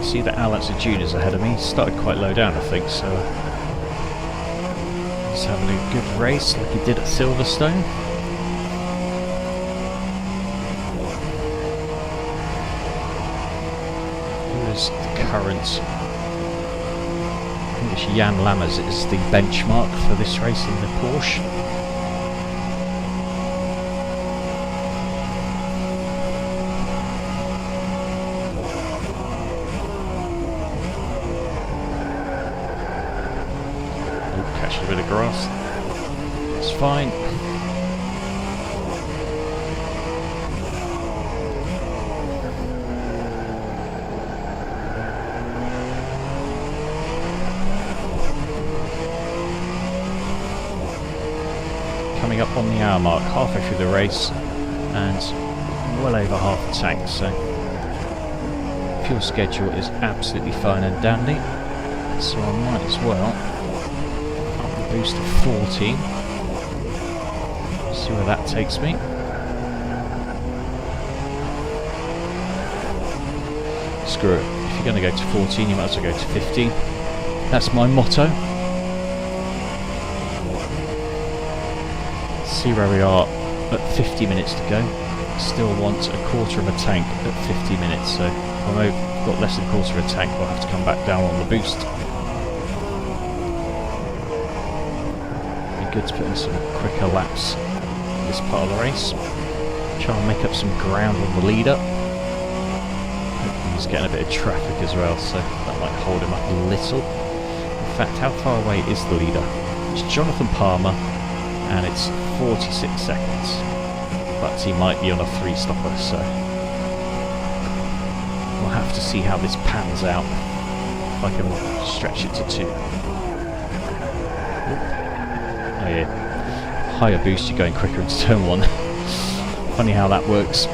See that Alex Junior's ahead of me. He started quite low down, I think, so he's having a good race like he did at Silverstone. Who is the current? I think it's Jan Lammers is the benchmark for this race in the Porsche. A bit of grass. It's fine. Coming up on the hour mark, halfway through the race, and well over half the tank, so fuel schedule is absolutely fine and dandy. So I might as well boost of 14. See where that takes me. Screw it. If you're going to go to 14, you might as well go to 15. That's my motto. See where we are at 50 minutes to go. Still want a quarter of a tank at 50 minutes, so if I've got less than a quarter of a tank, I'll have to come back down on the boost. Good to put in some quicker laps in this part of the race. Try and make up some ground on the leader. He's getting a bit of traffic as well, so that might hold him up a little. In fact, how far away is the leader? It's Jonathan Palmer, and it's 46 seconds. But he might be on a 3-stopper, so we'll have to see how this pans out. If I can stretch it to 2. Oh yeah, higher boost, you're going quicker into turn 1. Funny how that works.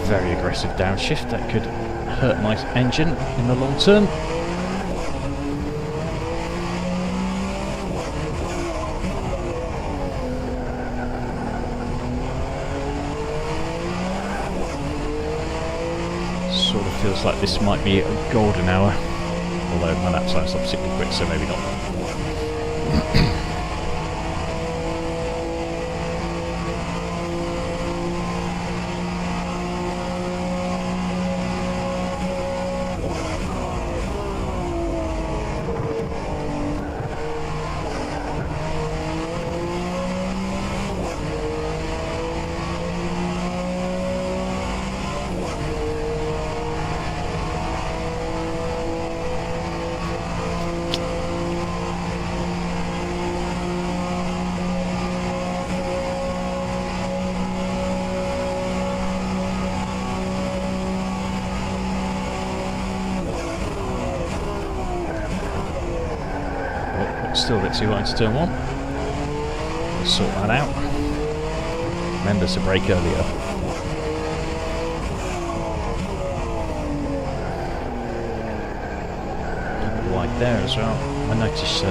Very aggressive downshift, that could hurt my engine in the long term. Sort of feels like this might be a golden hour, although my lap time's not particularly quick, so maybe not. still a bit too wide to turn 1. We'll sort that out. Remember to brake earlier. Wide there as well. I noticed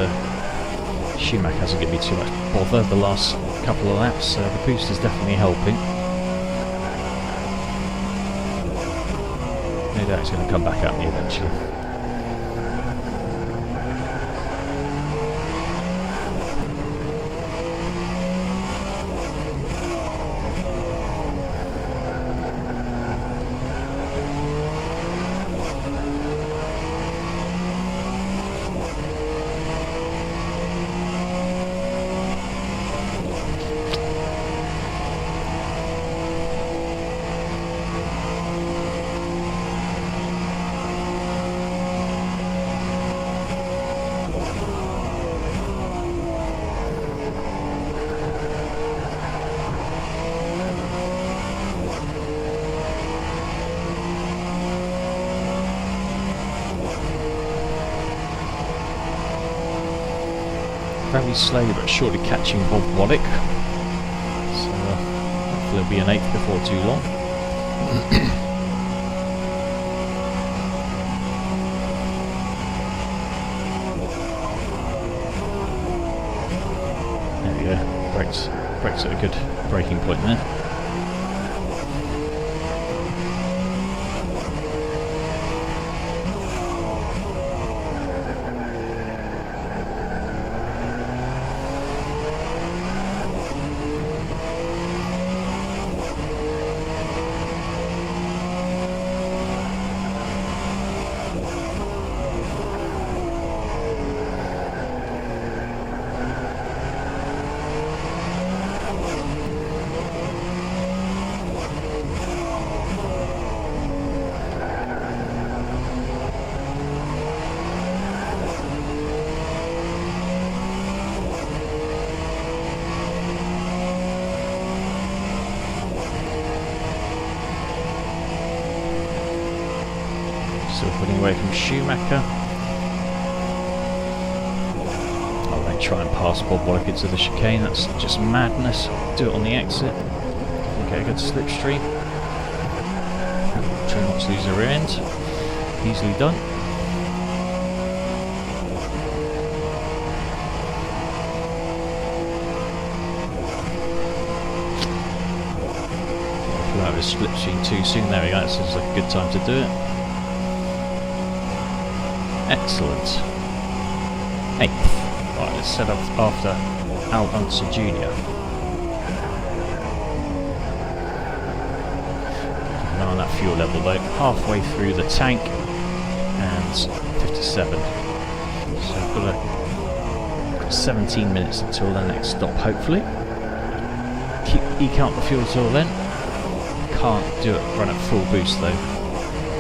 Schumacher hasn't given me too much bother the last couple of laps, so the boost is definitely helping. No doubt it's going to come back at me eventually. Very slowly but surely catching Bob Waddick. So hopefully it'll be an 8th before too long. There we go. Brakes at a good braking point there. Still pulling away from Schumacher. I won't try and pass Bob Waddick into the chicane, that's just madness. Do it on the exit. Okay, good slipstream. Try not to lose the rear end. Easily done. Pull out of his slipstream too soon. There we go, that seems like a good time to do it. Excellent. 8th. Right, let's set up after Al Unser Jr. Keep an eye on that fuel level though. Halfway through the tank and 57. So I've got 17 minutes until the next stop, hopefully. Eke out the fuel till then. Can't do it, run at full boost though,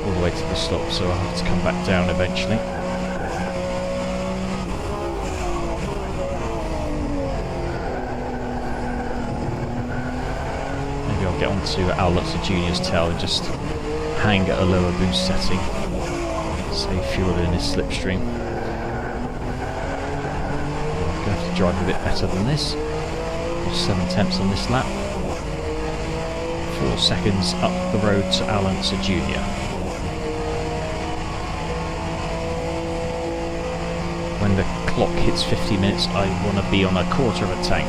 all the way to the stop, so I'll have to come back down eventually. Maybe I'll get onto Al Unser Jr.'s tail and just hang at a lower boost setting, save fuel in his slipstream. I'm going to have to drive a bit better than this. 7 tenths on this lap. 4 seconds up the road to Al Unser Jr. When the clock hits 50 minutes, I want to be on a quarter of a tank.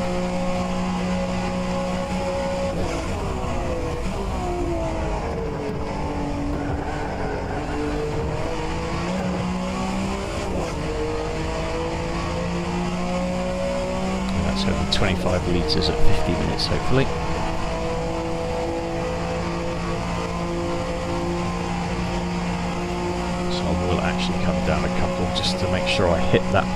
And that's over 25 litres at 50 minutes, hopefully. Actually come down a couple just to make sure I hit that.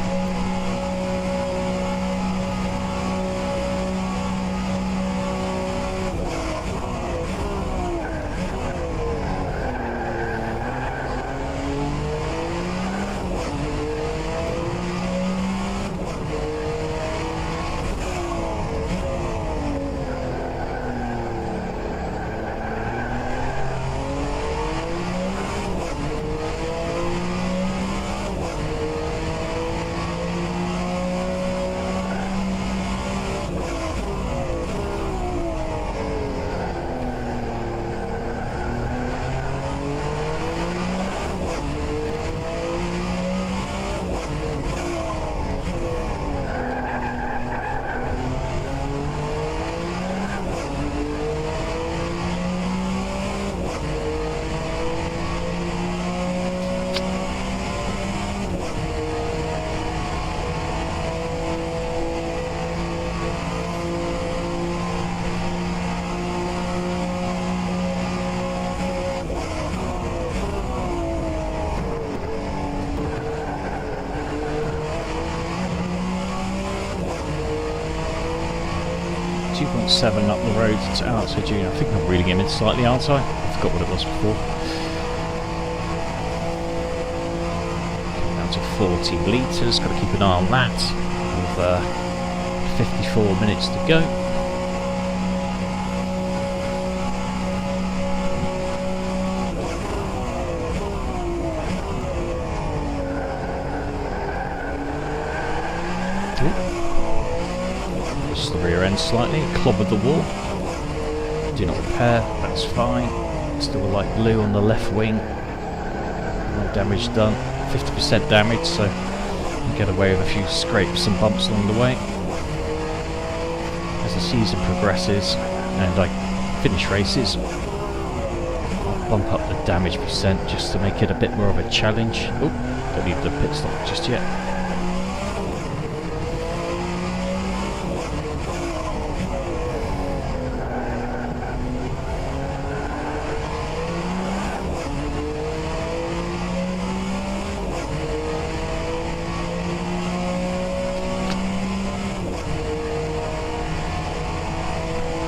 2.7 up the road to Alonso Junior. I think I'm reading him in slightly, aren't I? I forgot what it was before. Down to 40 litres, got to keep an eye on that. With 54 minutes to go. Just the rear end slightly, clobbered the wall. Do not repair, that's fine. Still a light blue on the left wing. No damage done. 50% damage, so you get away with a few scrapes and bumps along the way. As the season progresses and I finish races, I'll bump up the damage percent just to make it a bit more of a challenge. Oh, don't need the pit stop just yet.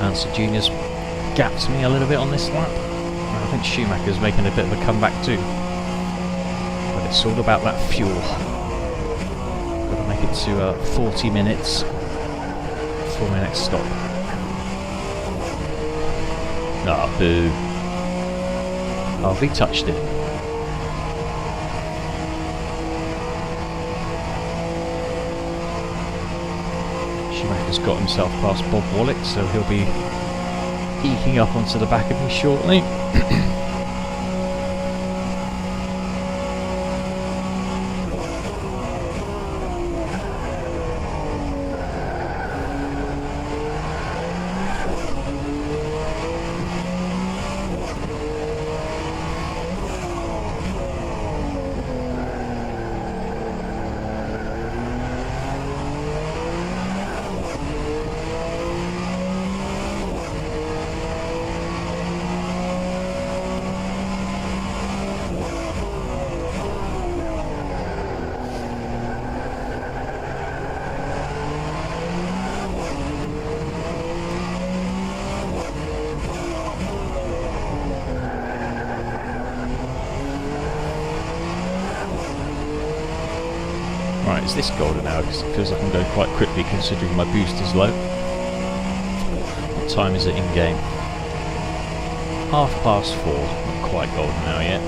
Alonso Junior's gapped me a little bit on this lap. I think Schumacher's making a bit of a comeback too. But it's all about that fuel. Got to make it to 40 minutes before my next stop. Ah, boo. Harvey touched it. Schumacher's got himself past Bob Wallach, so he'll be eking up onto the back of me shortly. Right, is this golden hour? Because it feels like I'm going quite quickly considering my boost is low. What time is it in game? 4:30. Not quite golden hour yet.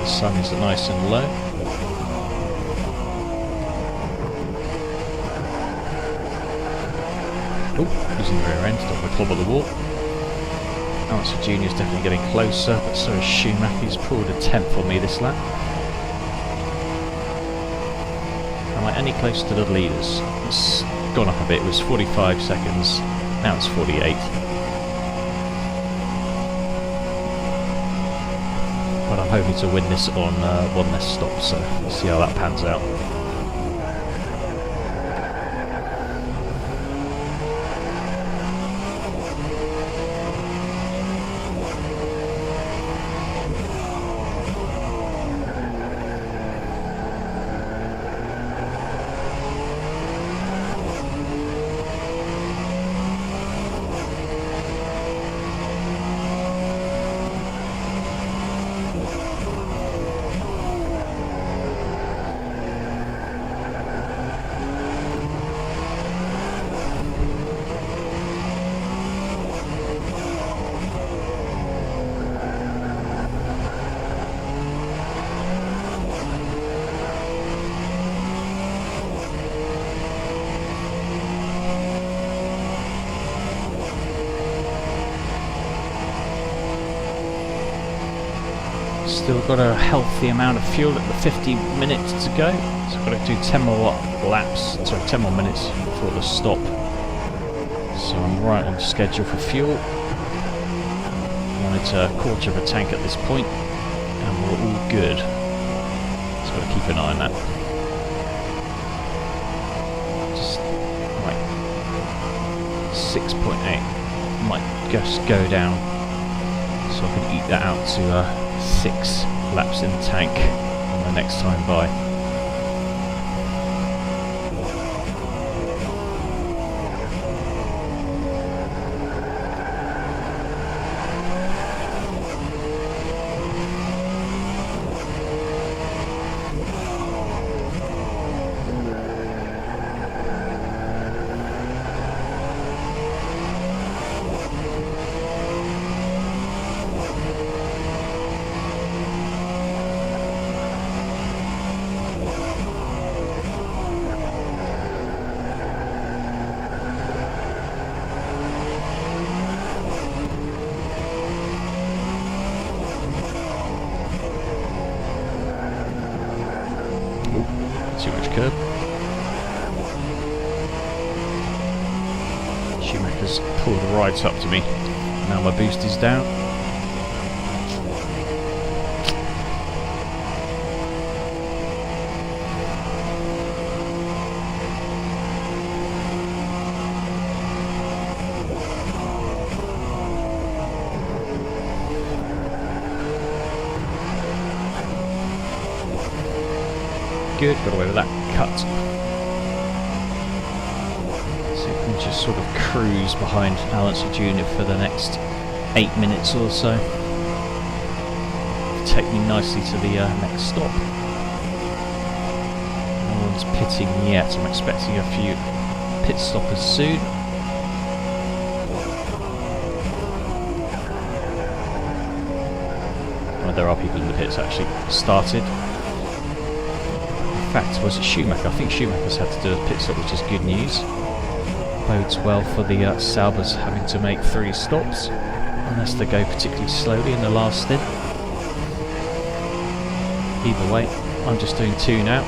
The sun is nice and low. Oh, using the rear end, don't want to clobber the wall. Alonso Junior's definitely getting closer, but so is Schumacher. He's pulled a 10th on me this lap. Am I any closer to the leaders? It's gone up a bit. It was 45 seconds. Now it's 48. But I'm hoping to win this on one less stop, so we'll see how that pans out. Still got a healthy amount of fuel at the 50 minutes to go, so I've got to do 10 more laps, sorry, 10 more minutes before the stop. So I'm right on schedule for fuel. Wanted a quarter of a tank at this point, and we're all good. Just got to keep an eye on that. Just like 6.8 might just go down, so I can eat that out to 6 laps in the tank on the next time by. Too much curb. Schumacher's pulled right up to me. Now my boost is down. Good, got away with that cut. So you can just sort of cruise behind Alonso Jr. for the next 8 minutes or so. Take me nicely to the next stop. No one's pitting yet. I'm expecting a few pit stoppers soon. Well, there are people in the pits actually started. In fact, was it Schumacher? I think Schumacher's had to do a pit stop, which is good news. Bodes well for the Saubers having to make 3 stops, unless they go particularly slowly in the last stint. Either way, I'm just doing 2 now.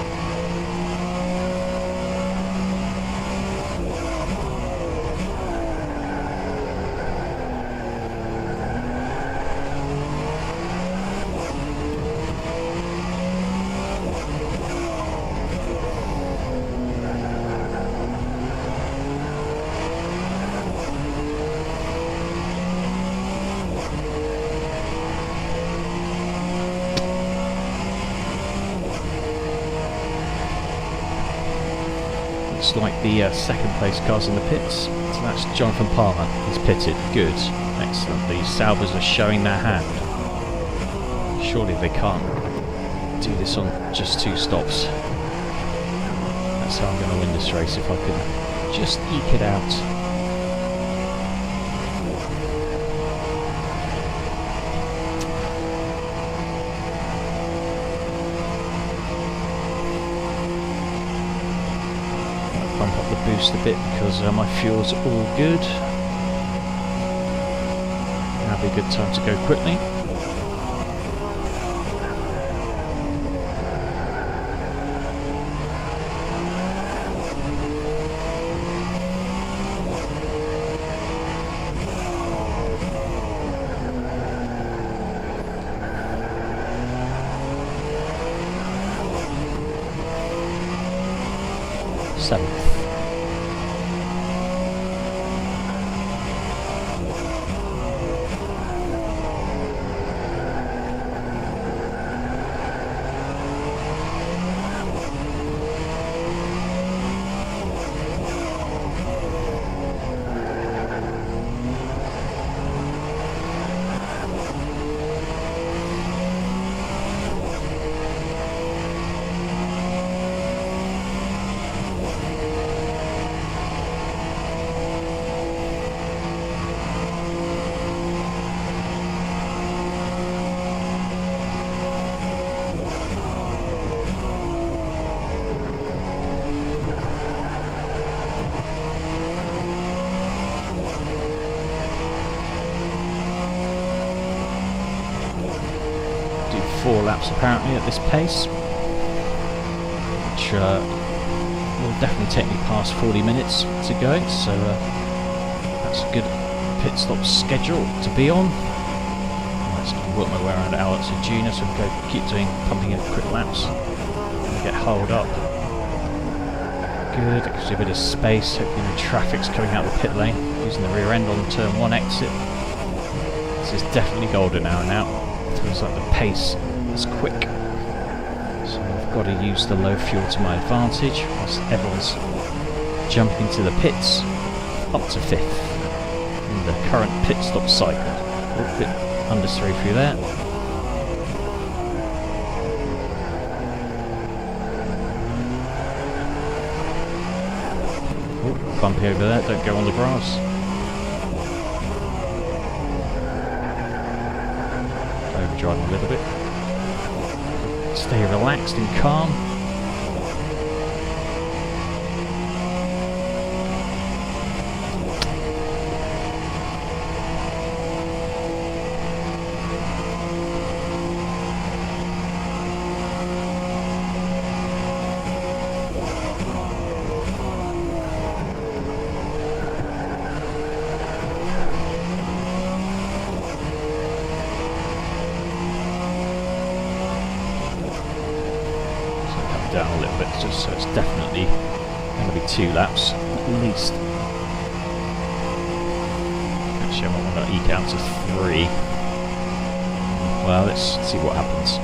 Looks like the second place car's in the pits, so that's Jonathan Palmer. He's pitted. Good, excellent. The Saubers are showing their hand. Surely they can't do this on just 2 stops. That's how I'm going to win this race, if I can just eke it out. Bump up the boost a bit because my fuel's all good. That'll be a good time to go quickly. Seventh. Do 4 laps apparently at this pace, which will definitely take me past 40 minutes to go, so that's a good pit stop schedule to be on. I'm just going to work my way around Alonso Jr. so we keep pumping in quick laps and get holed up. Good, that gives you a bit of space. Hopefully the traffic's coming out of the pit lane, using the rear end on the turn 1 exit. This is definitely golden hour now. Feels like the pace is quick. So I've got to use the low fuel to my advantage whilst everyone's jumping to the pits up to 5th in the current pit stop cycle. A bit understeer through there. Ooh, bumpy over there, don't go on the grass. Overdriving a little bit. Stay relaxed and calm. it down a little bit, just so it's definitely going to be 2 laps at least. Actually, I want to eke out to 3. Well, let's see what happens.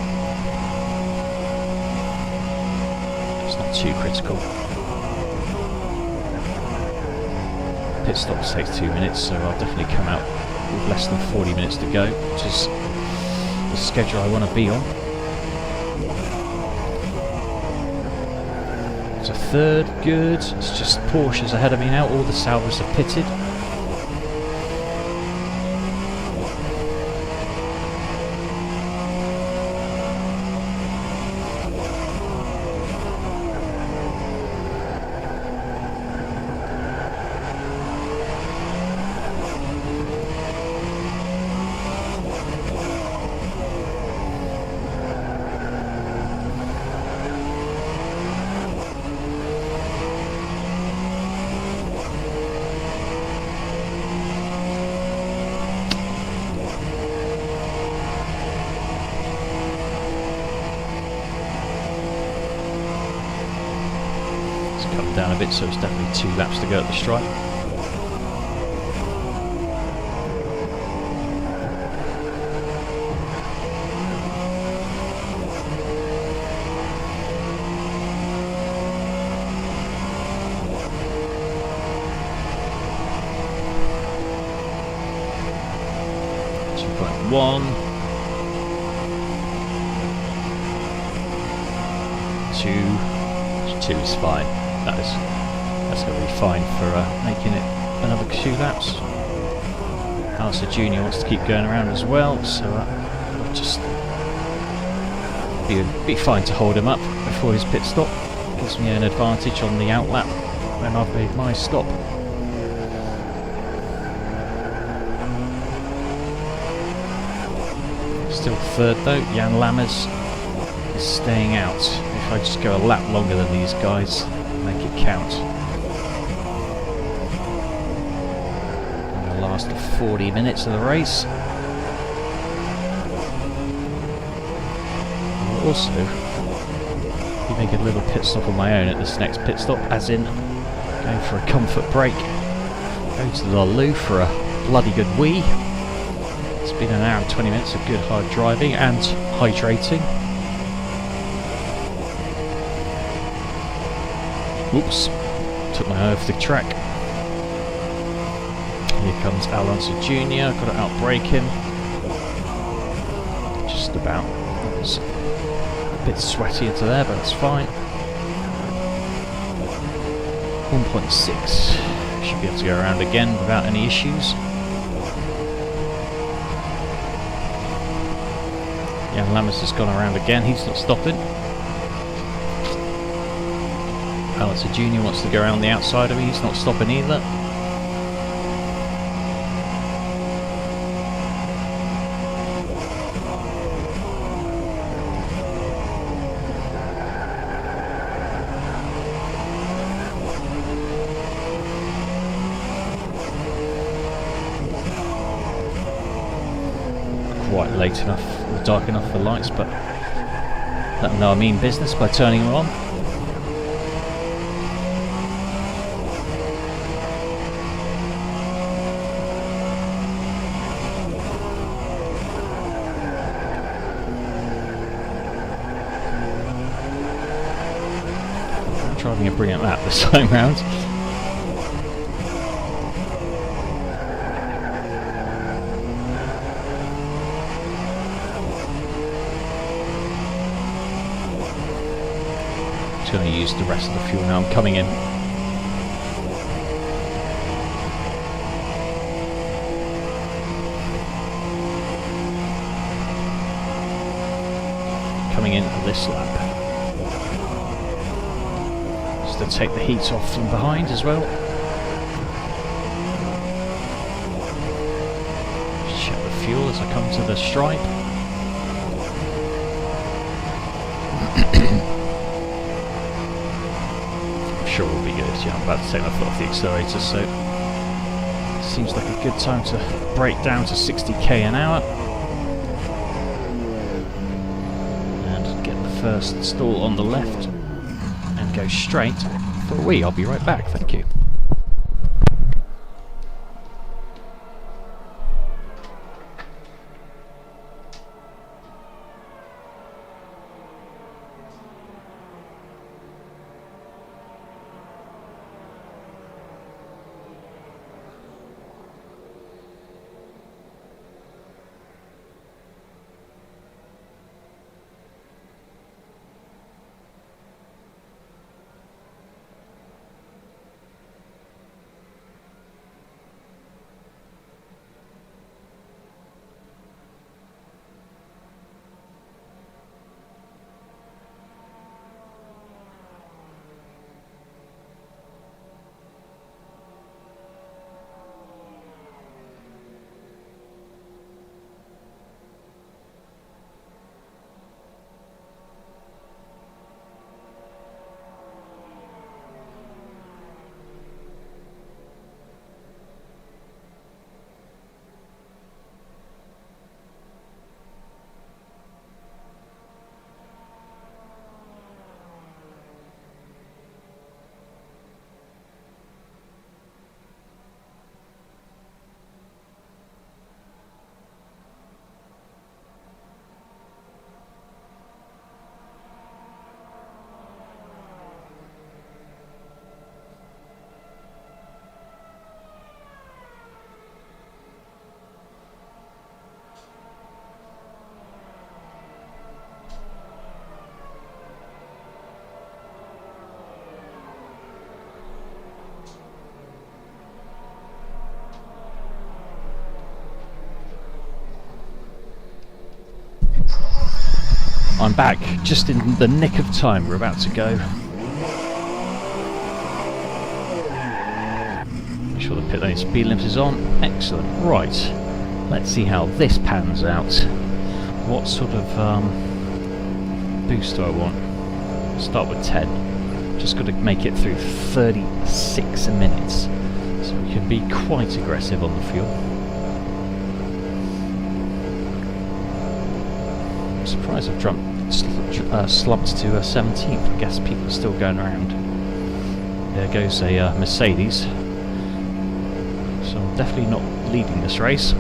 It's not too critical. Pit stop takes 2 minutes, so I'll definitely come out with less than 40 minutes to go, which is the schedule I want to be on. It's a third, good. It's just Porsches ahead of me now. All the Salvers are pitted. Come down a bit, so it's definitely 2 laps to go at the stripe. One, 2 is fine. That's going to be fine for making it another 2 laps. Alistair Jr. wants to keep going around as well, so I'll just be fine to hold him up before his pit stop. Gives me an advantage on the out lap when I've made my stop. Still third though. Jan Lammers is staying out. If I just go a lap longer than these guys, make it count. And the last 40 minutes of the race. I'll also be making a little pit stop on my own at this next pit stop, as in going for a comfort break. Go to the loo for a bloody good wee. It's been an hour and 20 minutes of good hard driving and hydrating. Oops, took my eye off the track. Here comes Alonso Jr., got to outbrake him. Just about. It was a bit sweaty into there, but it's fine. 1.6. Should be able to go around again without any issues. Jan Lammers has gone around again, he's not stopping. Alonso Jr. wants to go around the outside of me, he's not stopping either. Quite late enough, or dark enough for lights, but let them know I mean business by turning them on. I'm driving a brilliant lap this time round. Going to use the rest of the fuel now. I'm coming in. Coming in for this lap. Just to take the heat off from behind as well. Check the fuel as I come to the stripe. Sure will be good. Yeah, I'm about to take my foot off the accelerator, so it seems like a good time to brake down to 60k an hour and get the first stall on the left. go straight for a wee. I'll be right back, thank you. I'm back, just in the nick of time. We're about to go. Make sure the pit lane speed limit is on. Excellent. Right, let's see how this pans out. What sort of boost do I want? Start with 10. Just got to make it through 36 minutes, so we can be quite aggressive on the fuel. I'm surprised I've slumped to 17th. I guess people are still going around. There goes a Mercedes. So I'm definitely not leading this race.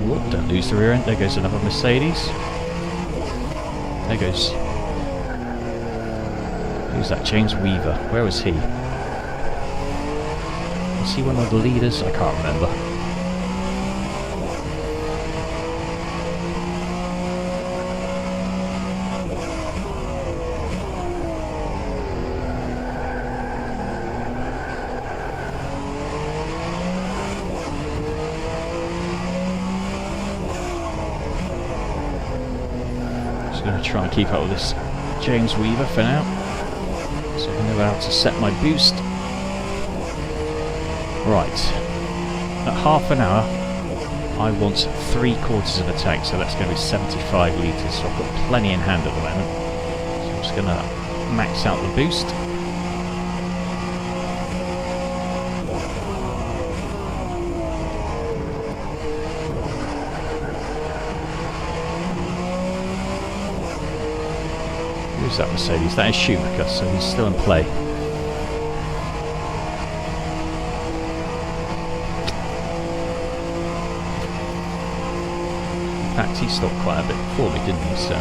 Whoop, don't lose the rear end. There goes another Mercedes. There goes... Who's that? James Weaver. Where was he? Was he one of the leaders? I can't remember. Just going to try and keep up with this James Weaver for now. So I know how to set my boost. Right, at half an hour I want 3/4 of a tank, so that's going to be 75 litres, so I've got plenty in hand at the moment. So I'm just going to max out the boost. Who's that Mercedes? That is Schumacher, so he's still in play. In fact, he stopped quite a bit before me, didn't he? So,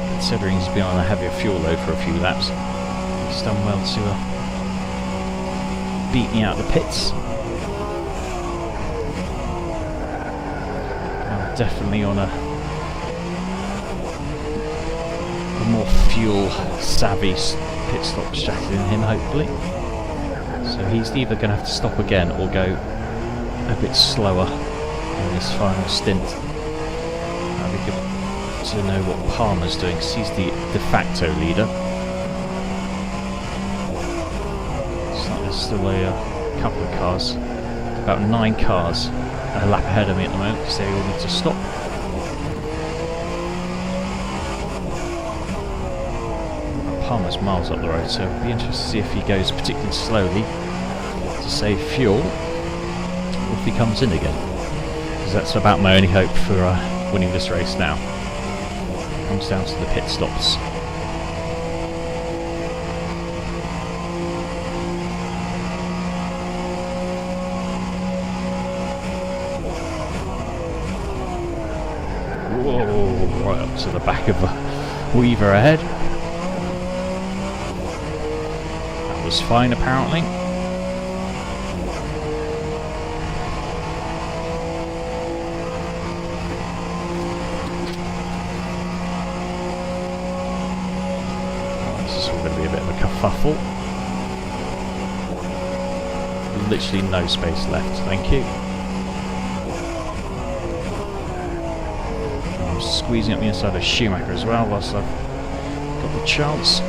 considering he's been on a heavier fuel load for a few laps, he's done well to beat me out of the pits. I'm definitely on a more fuel savvy pit stop strategy than him, hopefully. So he's either going to have to stop again or go a bit slower in this final stint. That'd be good to know what Palmer's doing, because he's the de facto leader. So there's still a couple of cars, about 9 cars a lap ahead of me at the moment, because they all need to stop. Palmer's miles up the road, so it'll be interesting to see if he goes particularly slowly to save fuel if he comes in again, because that's about my only hope for winning this race now. It comes down to the pit stops. Whoa, right up to the back of the Weaver ahead. That was fine apparently. Oh, this is all going to be a bit of a kerfuffle. Literally no space left, thank you. Squeezing up the inside of Schumacher as well whilst I've got the chance.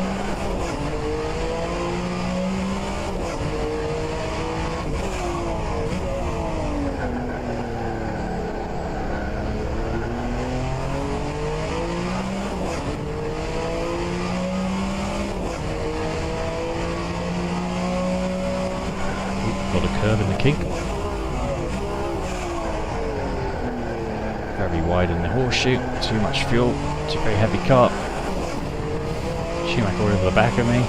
Got a curve in the kink. Very wide in the horseshoe, too much fuel, too very heavy car. Schumacher over the back of me.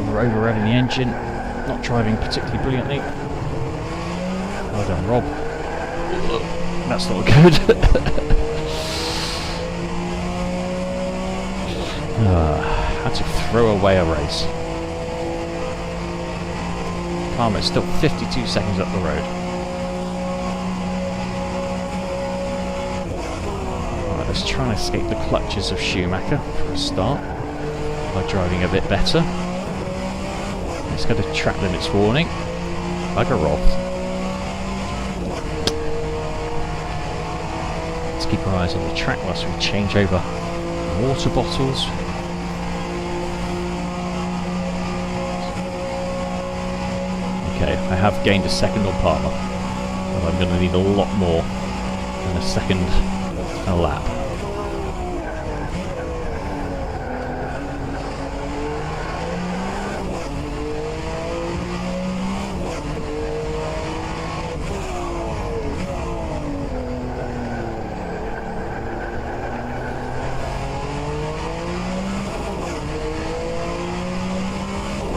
We're over revving the engine, not driving particularly brilliantly. Well done, Rob. That's not good. Had to throw away a race. Palmer's still 52 seconds up the road. Let's try and escape the clutches of Schumacher for a start by driving a bit better. Let's get a track limits warning. Bugger off. Let's keep our eyes on the track whilst we change over water bottles. Okay, I have gained a second on Palmer, but I'm going to need a lot more than a second a lap.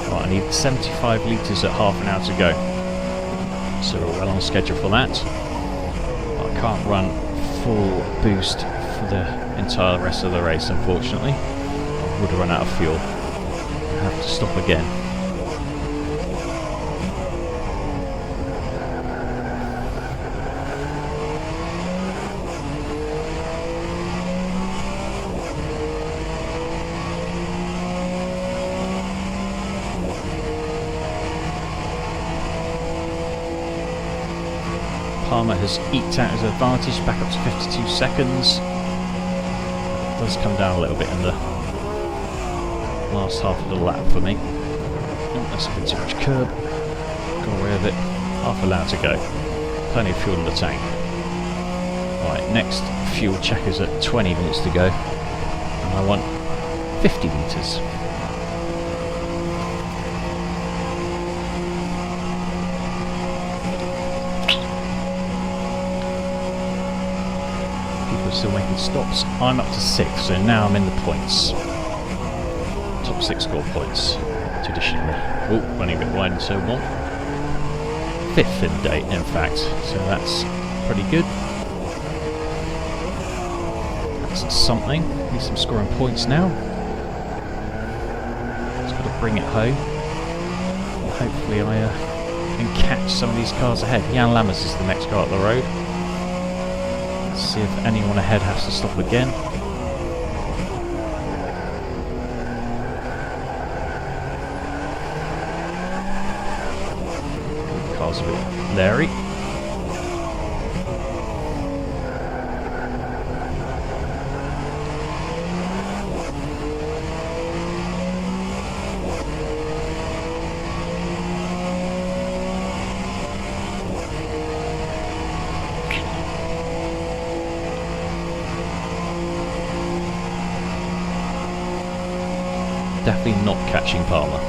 I need 75 litres at half an hour to go, so we're well on schedule for that. I can't run full boost for the entire rest of the race, unfortunately. I would have run out of fuel. I have to stop again. Palmer has eked out his advantage back up to 52 seconds. It does come down a little bit in the last half of the lap for me. Oh, that's a bit too much curb. Got away with it. Half a lap to go. Plenty of fuel in the tank. Right, next fuel check is at 20 minutes to go. And I want 50 litres. Still making stops. I'm up to 6, so now I'm in the points. Top 6 score points, traditionally. Oh, running a bit wide in turn 1. 5th in date, in fact, so that's pretty good. That's something. At least I'm scoring points now. Just got to bring it home. And hopefully I can catch some of these cars ahead. Jan Lammers is the next car up the road. See if anyone ahead has to stop again. The car's a bit leery. Definitely not catching Palmer.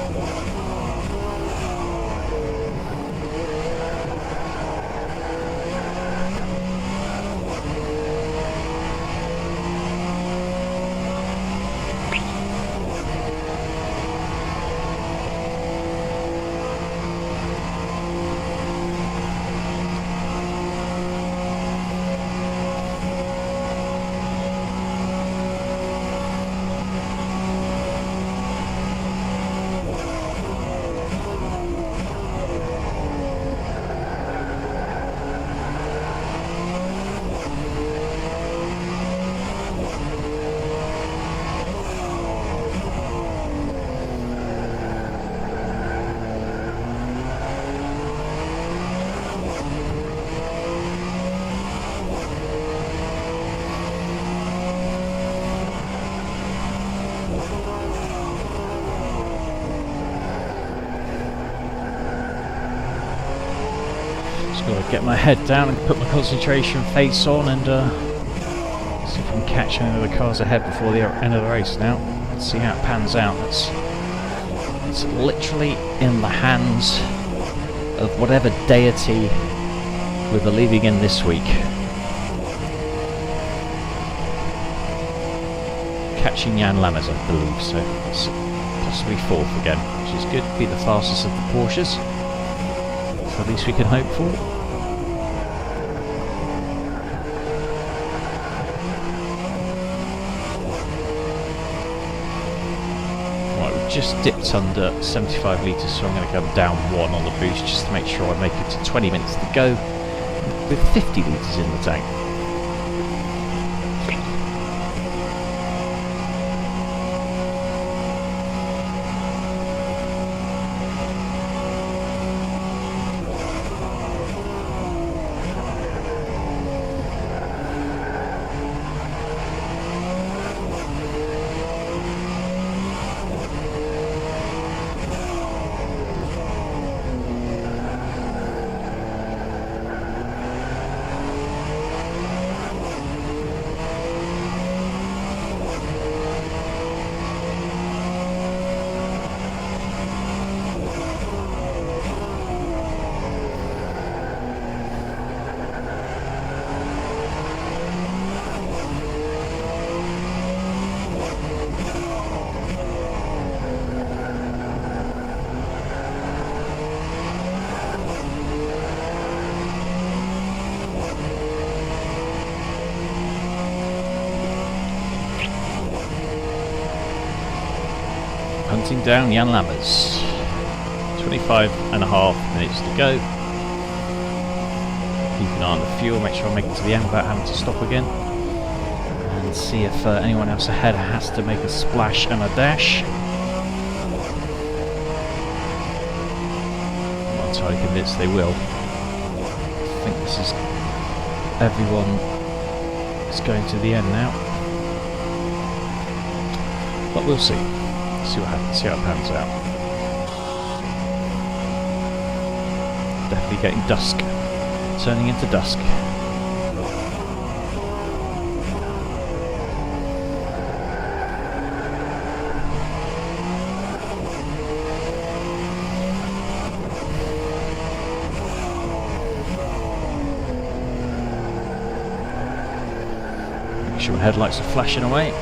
Gotta get my head down and put my concentration face on and see if I can catch any of the cars ahead before the end of the race now. Let's see how it pans out. It's literally in the hands of whatever deity we're believing in this week. Catching Jan Lammers, I believe, so it's possibly 4th again, which is good. Be the fastest of the Porsches. That's the least we can hope for. Right, we've just dipped under 75 litres, so I'm going to come down 1 on the boost just to make sure I make it to 20 minutes to go with 50 litres in the tank. Hunting down Jan Lammers. 25.5 minutes to go. Keep an eye on the fuel, make sure I make it to the end without having to stop again. And see if anyone else ahead has to make a splash and a dash. I'm not entirely convinced they will. I think this is everyone is going to the end now. But we'll see. See what happens, see how it pans out. Definitely getting dusk. Turning into dusk. Make sure my headlights are flashing away.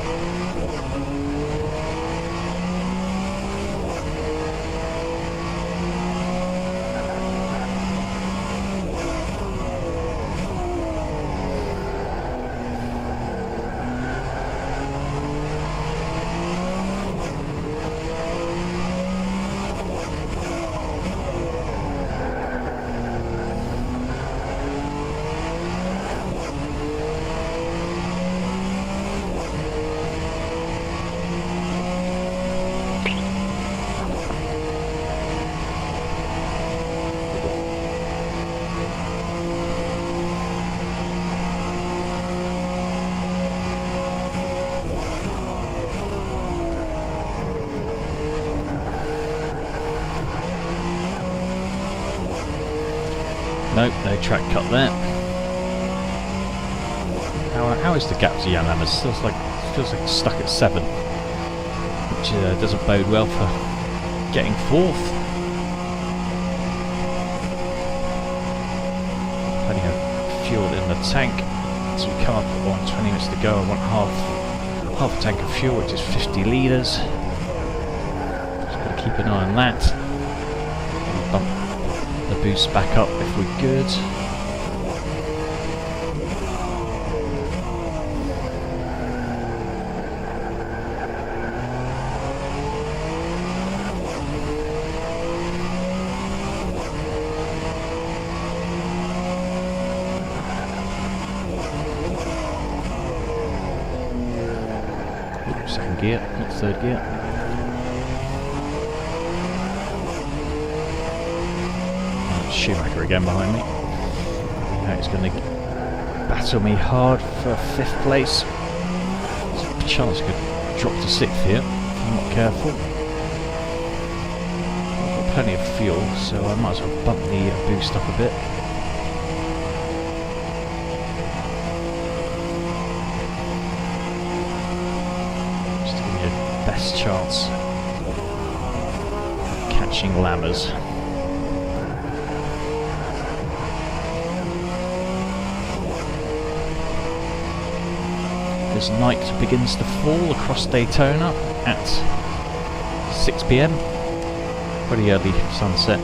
Nope, no track cut there. How is the gap to Jan Lammers? Feels like it's stuck at 7, which doesn't bode well for getting 4th. Plenty of fuel in the tank. So we come up on 20 minutes to go. I want half a tank of fuel, which is 50 litres. Just got to keep an eye on that. Maybe bump the boost back up if we're good. Second gear, not third gear. Schumacher again behind me. Now he's going to battle me hard for 5th place. There's a chance I could drop to 6th here if I'm not careful. I've got plenty of fuel, so I might as well bump the boost up a bit. last chance of catching Lammers. As night begins to fall across Daytona at 6 PM, pretty early sunset.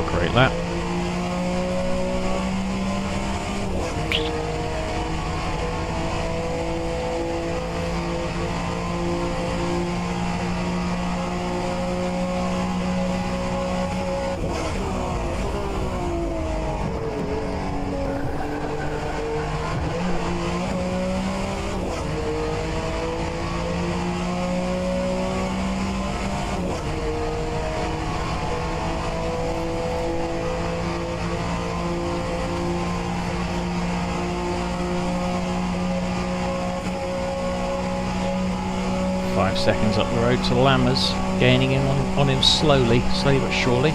Great lap. Seconds up the road to Lammers, gaining in on him slowly but surely.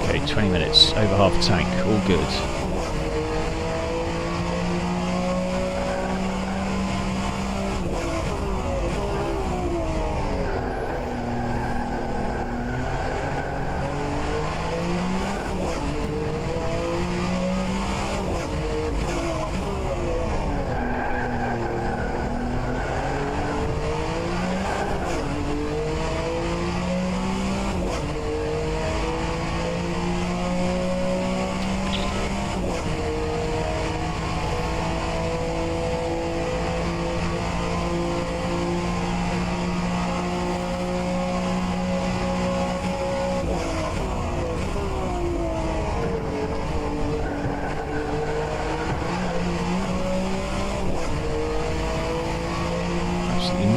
Okay, 20 minutes, over half a tank, all good.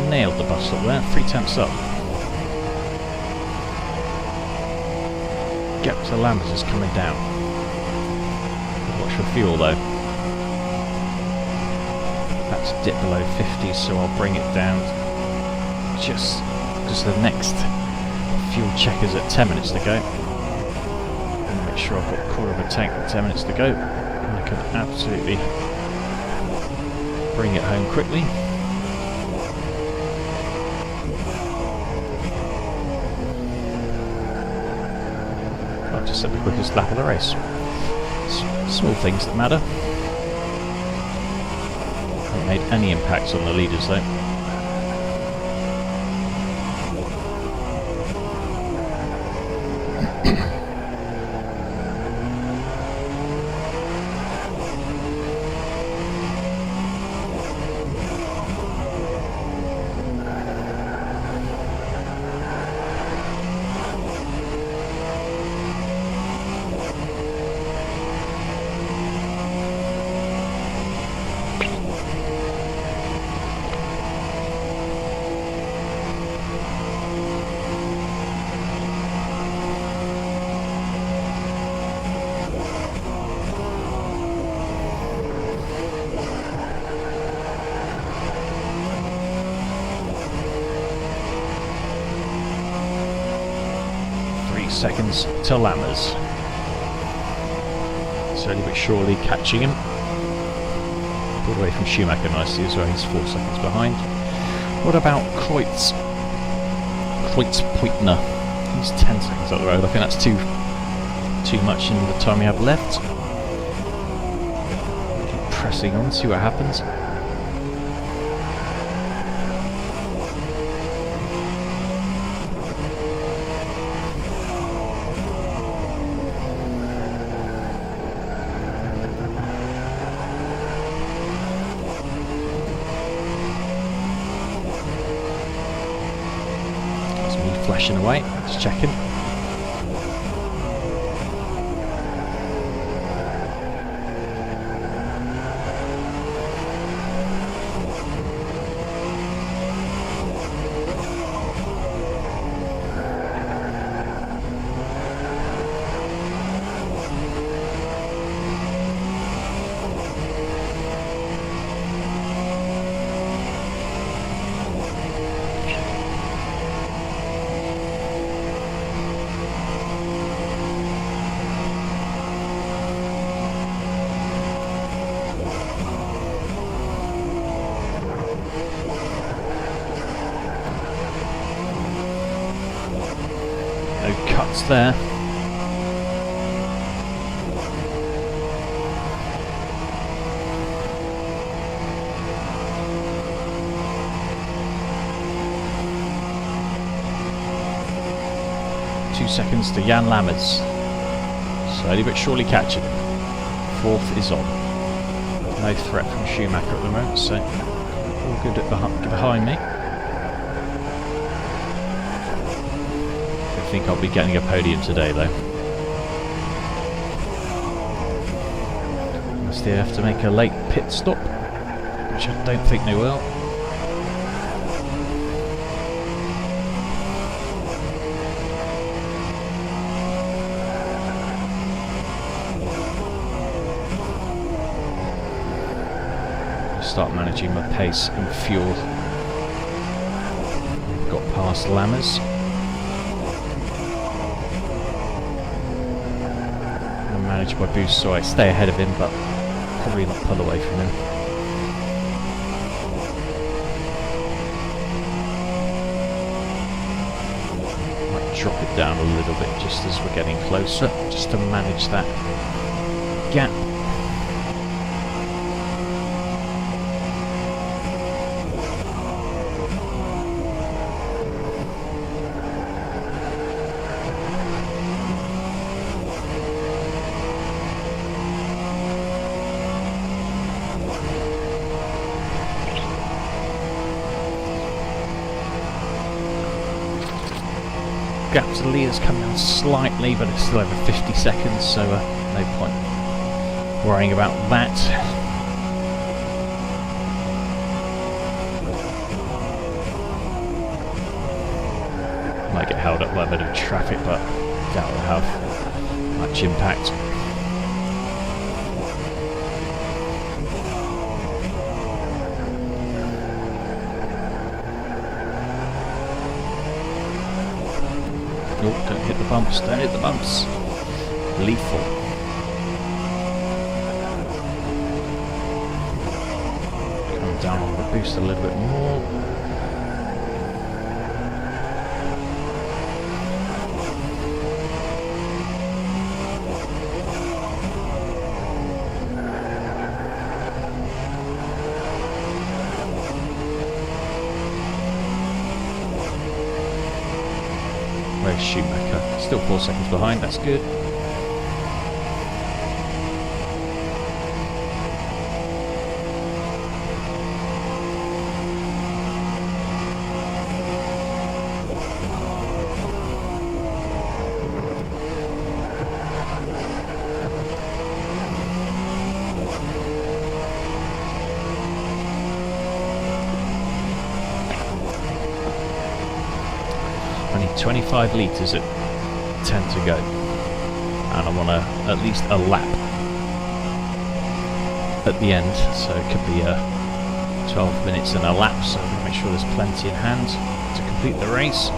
Nailed the bus up there, 3 tenths up. Gap to Lammers is coming down. Watch for fuel though. That's dipped below 50, so I'll bring it down just because the next fuel check is at 10 minutes to go. And make sure I've got a quarter of a tank with 10 minutes to go. And I can absolutely bring it home quickly. Just at the quickest lap of the race. Small things that matter. Haven't made any impacts on the leaders though. 3 seconds to Lammers. Slowly but surely catching him. Put pulled away from Schumacher nicely as well. He's 4 seconds behind. What about Kreutzpointner? He's 10 seconds up the road. I think that's too much in the time we have left. Keep pressing on, see what happens. Flashing away, just checking. Cuts there. Two seconds to Jan Lammers. Slowly but surely catching him. 4th is on. No threat from Schumacher at the moment, so all good behind me. I think I'll be getting a podium today though. Unless they have to make a late pit stop, which I don't think they will. Start managing my pace and fuel. Got past Lammers. Manage my boost so I stay ahead of him, but probably not pull away from him. Might drop it down a little bit just as we're getting closer, just to manage that gap. Gap to the leaders coming down slightly, but it's still over 50 seconds, so no point worrying about that. Might get held up by a bit of traffic, but that will have much impact. Oh, don't hit the bumps, don't hit the bumps. Lethal. Come down on the boost a little bit more. Where's Schumacher? Still 4 seconds behind, that's good. Only 25 litres at 10 to go, and I want at least a lap at the end, so it could be 12 minutes and a lap, so I'm going to make sure there's plenty in hand to complete the race.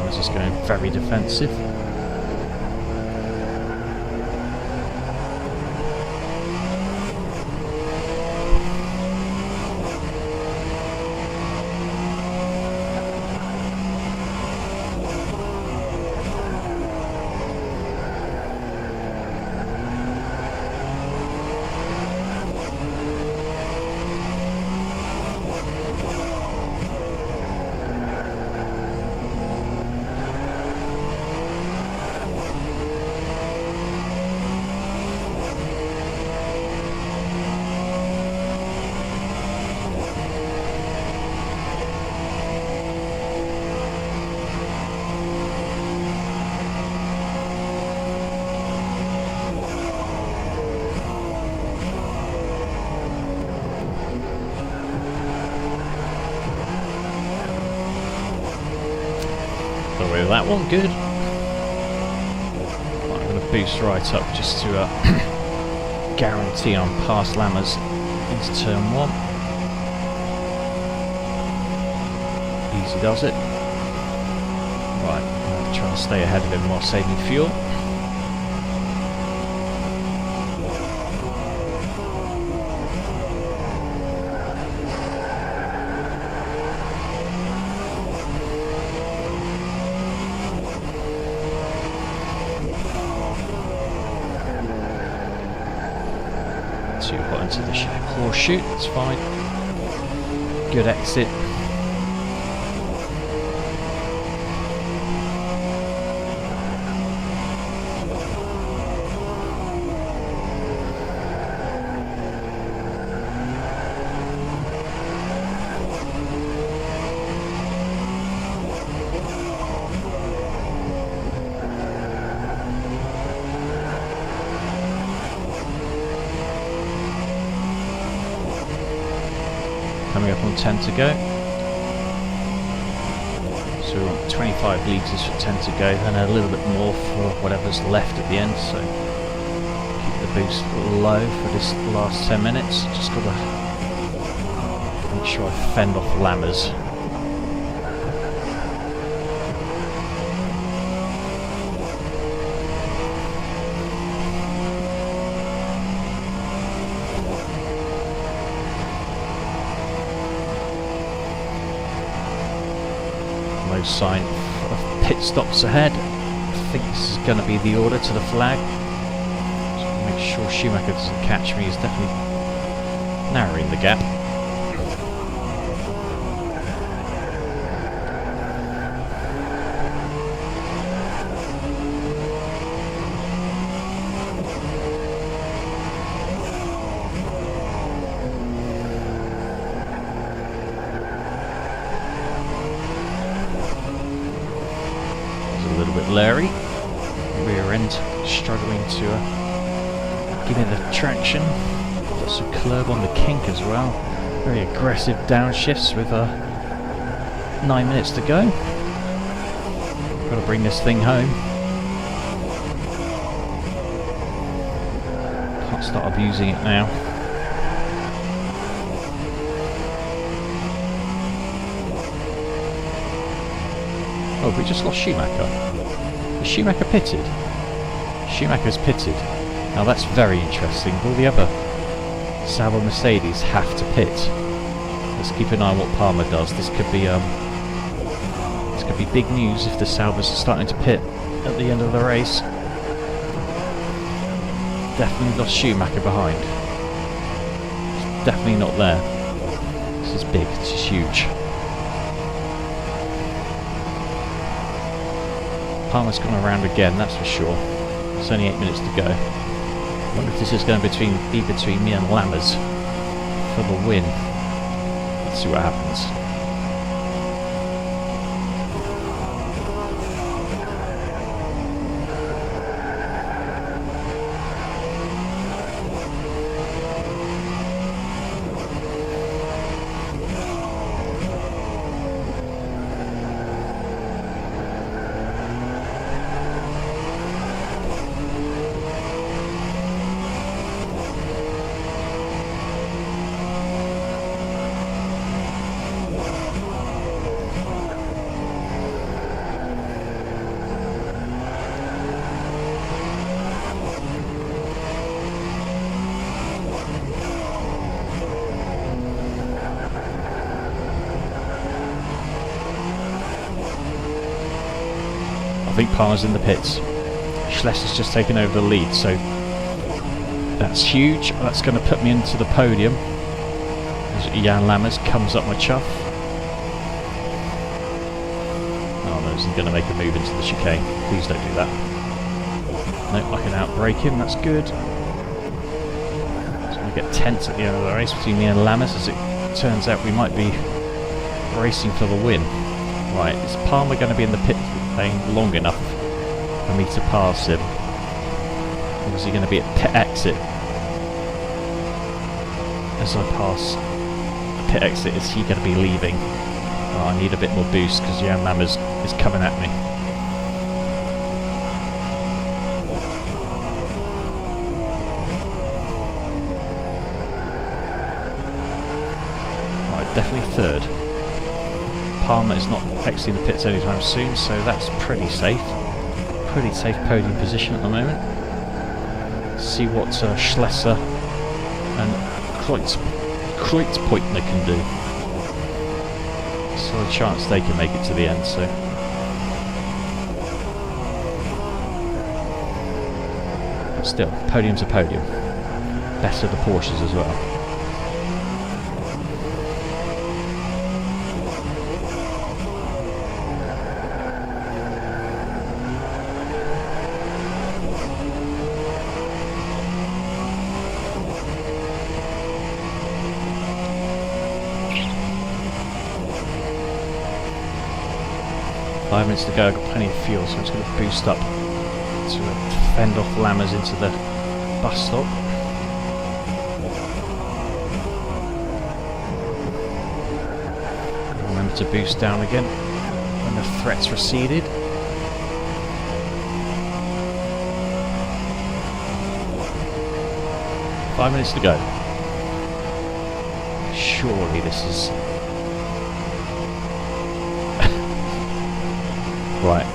Lammers is going very defensive. That one good. I'm going to boost right up just to guarantee I'm past Lammers into turn 1. Easy does it. Right, I'm going to try and stay ahead of him while saving fuel. Too hot into the horseshoe, it's fine. Good exit. Coming up on 10 to go. So we're on 25 litres for 10 to go, then a little bit more for whatever's left at the end, so keep the boost low for this last 10 minutes. Just got to make sure I fend off Lammers. No sign of pit stops ahead. I think this is going to be the order to the flag. Just make sure Schumacher doesn't catch me. He's definitely narrowing the gap. Larry, rear end struggling to give me the traction. Got some curb on the kink as well. Very aggressive downshifts with 9 minutes to go. Got to bring this thing home. Can't start abusing it now. Oh, we just lost Schumacher. Is Schumacher pitted? Schumacher's pitted. Now that's very interesting. Will the other Sauber Mercedes have to pit? Let's keep an eye on what Palmer does. This could be big news if the Saubers are starting to pit at the end of the race. Definitely lost Schumacher behind. It's definitely not there. This is big. This is huge. Palmer's gone around again, that's for sure. It's only 8 minutes to go. I wonder if this is going to be between me and Lammers for the win. Let's see what happens. think Palmer's in the pits. Schlesser's just taken over the lead, so that's huge. That's going to put me into the podium as Jan Lammers comes up my chuff. Oh no, isn't going to make a move into the chicane. Please don't do that. No, I can outbrake him, that's good. It's going to get tense at the end of the race between me and Lammers, as it turns out we might be racing for the win. Right, is Palmer going to be in the pit lane long enough for me to pass him? Or is he going to be at pit exit? As I pass the pit exit, is he going to be leaving? Oh, I need a bit more boost because Jan Lammers is coming at me. Right, definitely third. Palmer is not exiting the pits anytime soon, so that's pretty safe. Pretty safe podium position at the moment. See what Schlesser and Kreutzpointner can do. So a chance they can make it to the end, so. But still, podium's a podium. Better the Porsches as well. 5 minutes to go, I've got plenty of fuel, so I'm just going to boost up to fend off Lammers into the bus stop. Remember to boost down again when the threat's receded. Five minutes to go. Surely this is... Right.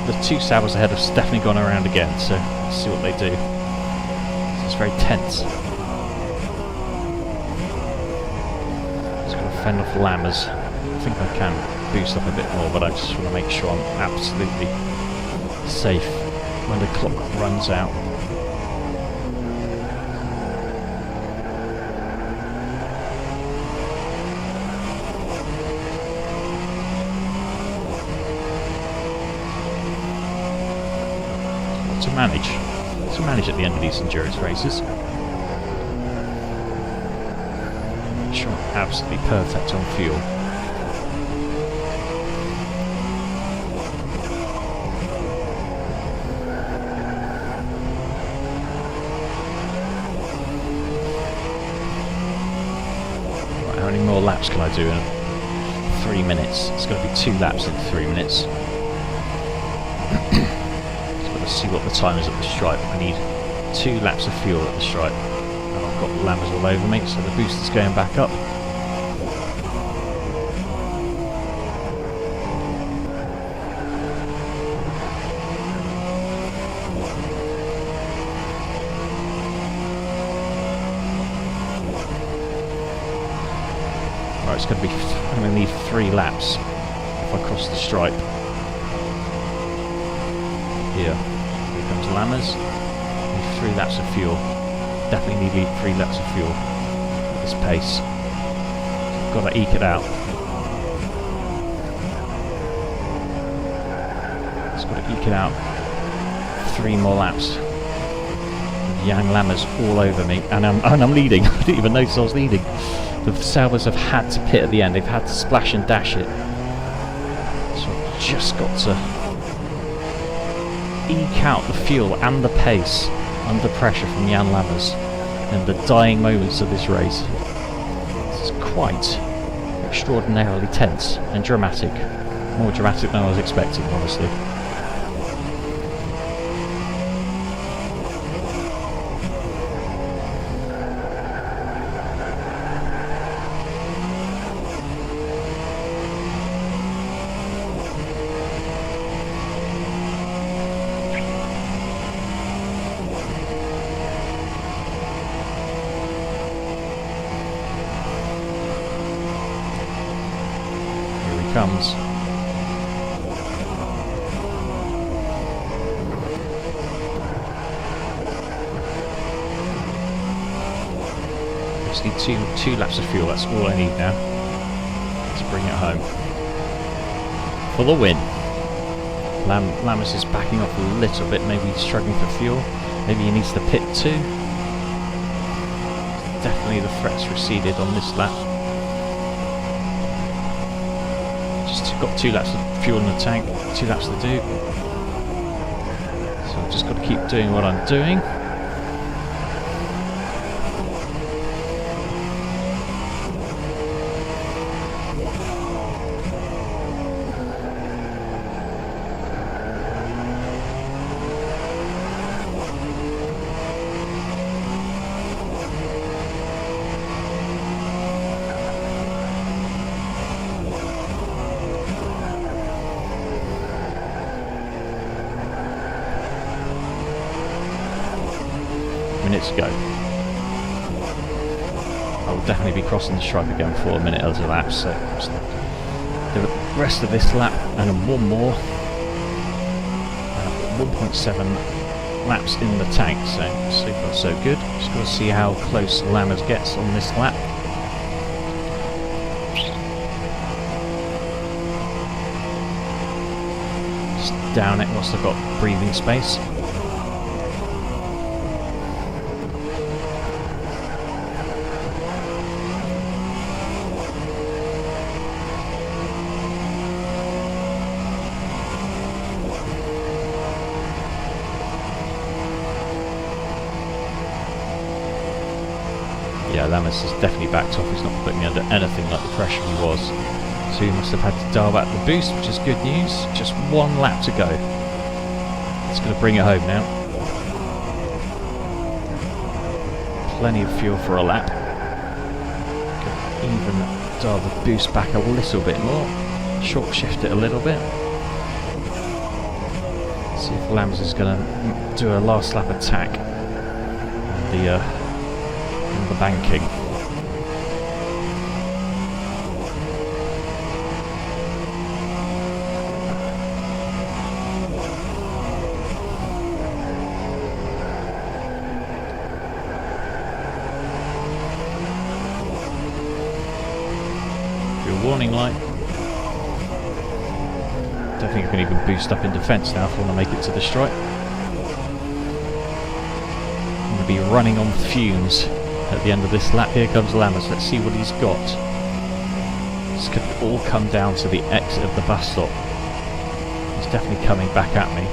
The two Sauers ahead have definitely gone around again, so let's see what they do. This is very tense. Just going to fend off Lammers. I think I can boost up a bit more, but I just want to make sure I'm absolutely safe when the clock runs out. To manage at the end of these endurance races. Make sure I'm absolutely perfect on fuel. Right, how many more laps can I do in 3 minutes? It's going to be 2 laps in 3 minutes. See what the time is at the stripe. I need 2 laps of fuel at the stripe, and I've got Lammers all over me, so the booster's going back up. Right, it's going to be. I'm going to need 3 laps if I cross the stripe. Here comes Lammers. Need 3 laps of fuel. Definitely need 3 laps of fuel at this pace. Got to eke it out. Just got to eke it out. 3 more laps. Jan Lammers all over me, and I'm leading. I didn't even notice I was leading. The Sauers have had to pit at the end. They've had to splash and dash it. So I've just got to eke out the fuel and the pace under pressure from Jan Lammers in the dying moments of this race. It's quite extraordinarily tense and dramatic. More dramatic than I was expecting, honestly. Comes. just need two laps of fuel. That's all I need now to bring it home for the win. Lammers is backing off a little bit, maybe he's struggling for fuel. Maybe he needs to pit too. Definitely the threat's receded on this lap. Just got 2 laps of fuel in the tank, 2 laps to do. So I've just got to keep doing what I'm doing. Minutes ago. I will definitely be crossing the stripe again for a minute as a lap, so just the rest of this lap and then one more. 1.7 laps in the tank, so far so good. Just got to see how close Lammers gets on this lap. Just down it whilst I've got breathing space. Yeah, Lammers has definitely backed off. He's not putting me under anything like the pressure he was. So he must have had to dial back the boost, which is good news. Just 1 lap to go. It's going to bring it home now. Plenty of fuel for a lap. Can even dial the boost back a little bit more. Short shift it a little bit. See if Lammers is going to do a last lap attack. The banking. Your warning light. Don't think I can even boost up in defence now if I want to make it to the stripe. I'm going to be running on fumes at the end of this lap. Here comes Lammers. Let's see what he's got. This could all come down to the exit of the bus stop. He's definitely coming back at me.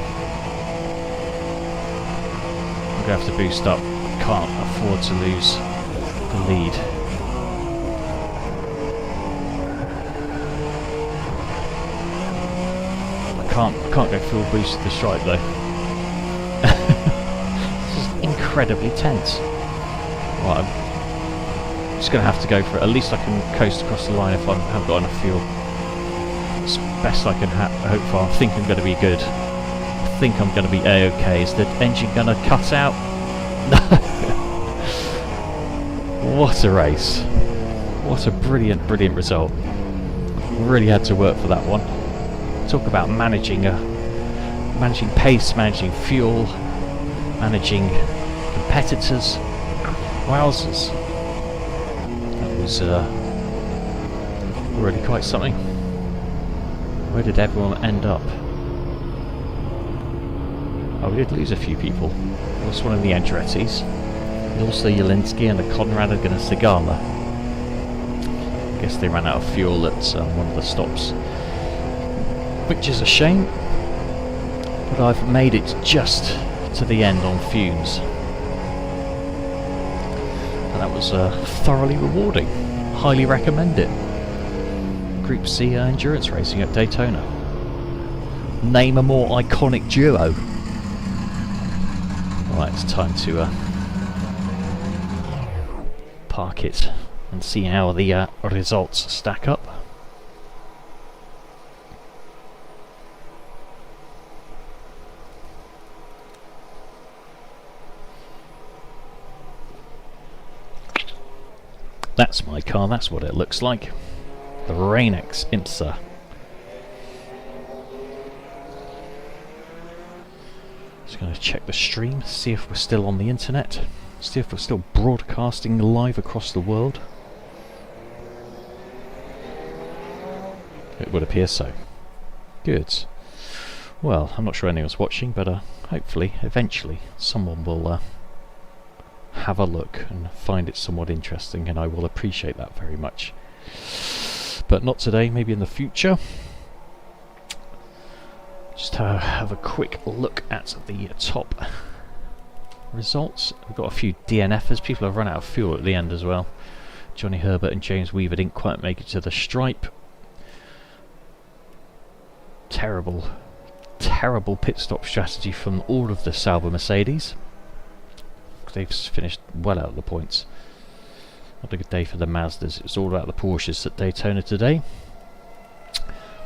I'm going to have to boost up. Can't afford to lose the lead. I can't go full boost to the stripe though. This is incredibly tense. Right, I'm just going to have to go for it. At least I can coast across the line if I haven't got enough fuel. It's best I can hope for. I think I'm going to be good. I think I'm going to be A-OK. Is the engine going to cut out? No. What a race. What a brilliant, brilliant result. Really had to work for that one. Talk about managing pace, managing fuel, managing competitors. Wowzers. That was really quite something. Where did everyone end up? Oh, we did lose a few people. We lost one of the Andrettis. Also Jelinski and a Conrad and a Sagala. I guess they ran out of fuel at one of the stops. Which is a shame. But I've made it just to the end on fumes. That was thoroughly rewarding. Highly recommend it. Group C endurance racing at Daytona. Name a more iconic duo. Right, it's time to park it and see how the results stack up. That's my car, that's what it looks like. The Rain-X IMSA. Just going to check the stream, see if we're still on the internet. See if we're still broadcasting live across the world. It would appear so. Good. Well, I'm not sure anyone's watching, but hopefully, eventually, someone will have a look and find it somewhat interesting, and I will appreciate that very much. But not today, maybe in the future. Just have a quick look at the top results. We've got a few DNFers. People have run out of fuel at the end as well. Johnny Herbert and James Weaver didn't quite make it to the stripe. Terrible pit stop strategy from all of the Sauber Mercedes. They've finished well out of the points. Not a good day for the Mazdas. It was all about the Porsches at Daytona today.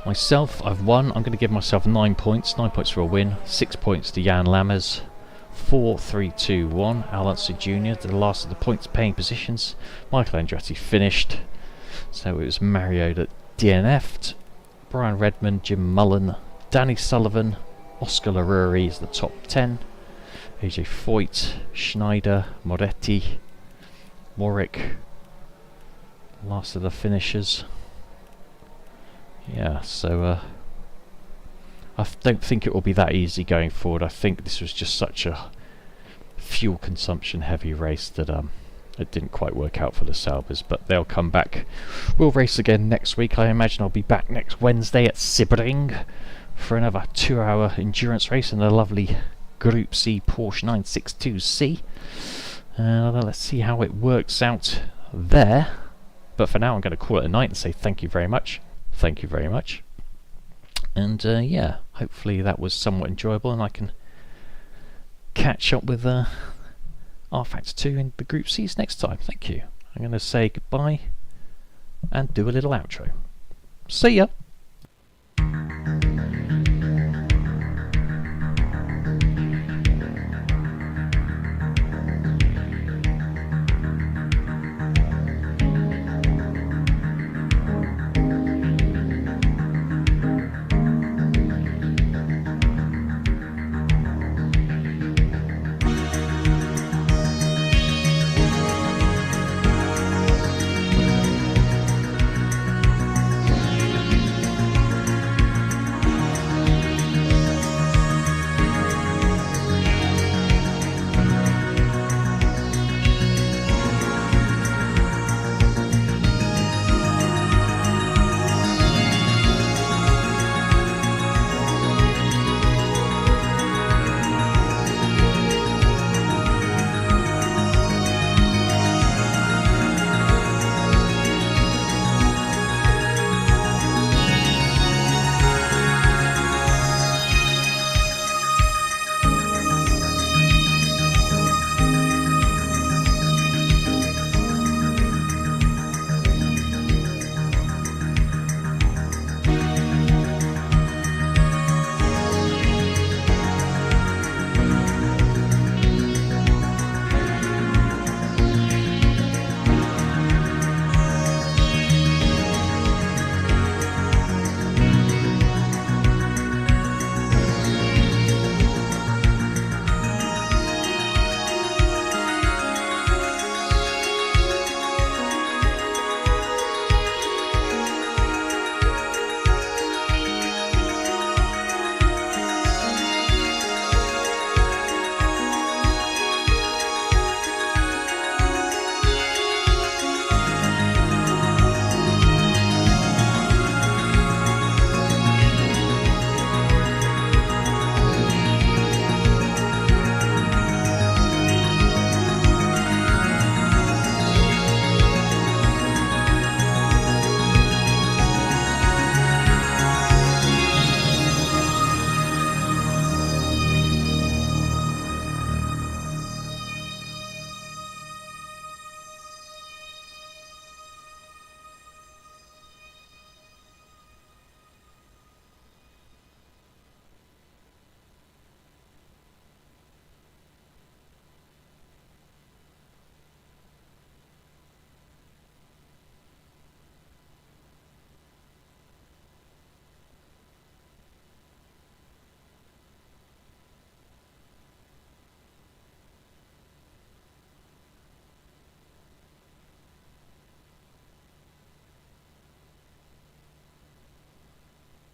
Myself, I've won. I'm going to give myself 9 points. 9 points for a win. 6 points to Jan Lammers. 4, 3, 2, 1. Al Unser Jr. to the last of the points paying positions. Michael Andretti finished. So it was Mario that DNF'd. Brian Redmond, Jim Mullen, Danny Sullivan, Oscar Laruri is the top 10. AJ Foyt, Schneider, Moretti, Warwick, last of the finishers. Yeah, so I don't think it will be that easy going forward. I think this was just such a fuel consumption heavy race that it didn't quite work out for the Saubers, but they'll come back. We'll race again next week. I imagine I'll be back next Wednesday at Sebring for another 2-hour endurance race in the lovely Group C Porsche 962C. Let's see how it works out there. But for now, I'm going to call it a night and say thank you very much. Thank you very much. And yeah, hopefully that was somewhat enjoyable, and I can catch up with rFactor 2 in the Group C's next time. Thank you. I'm going to say goodbye and do a little outro. See ya!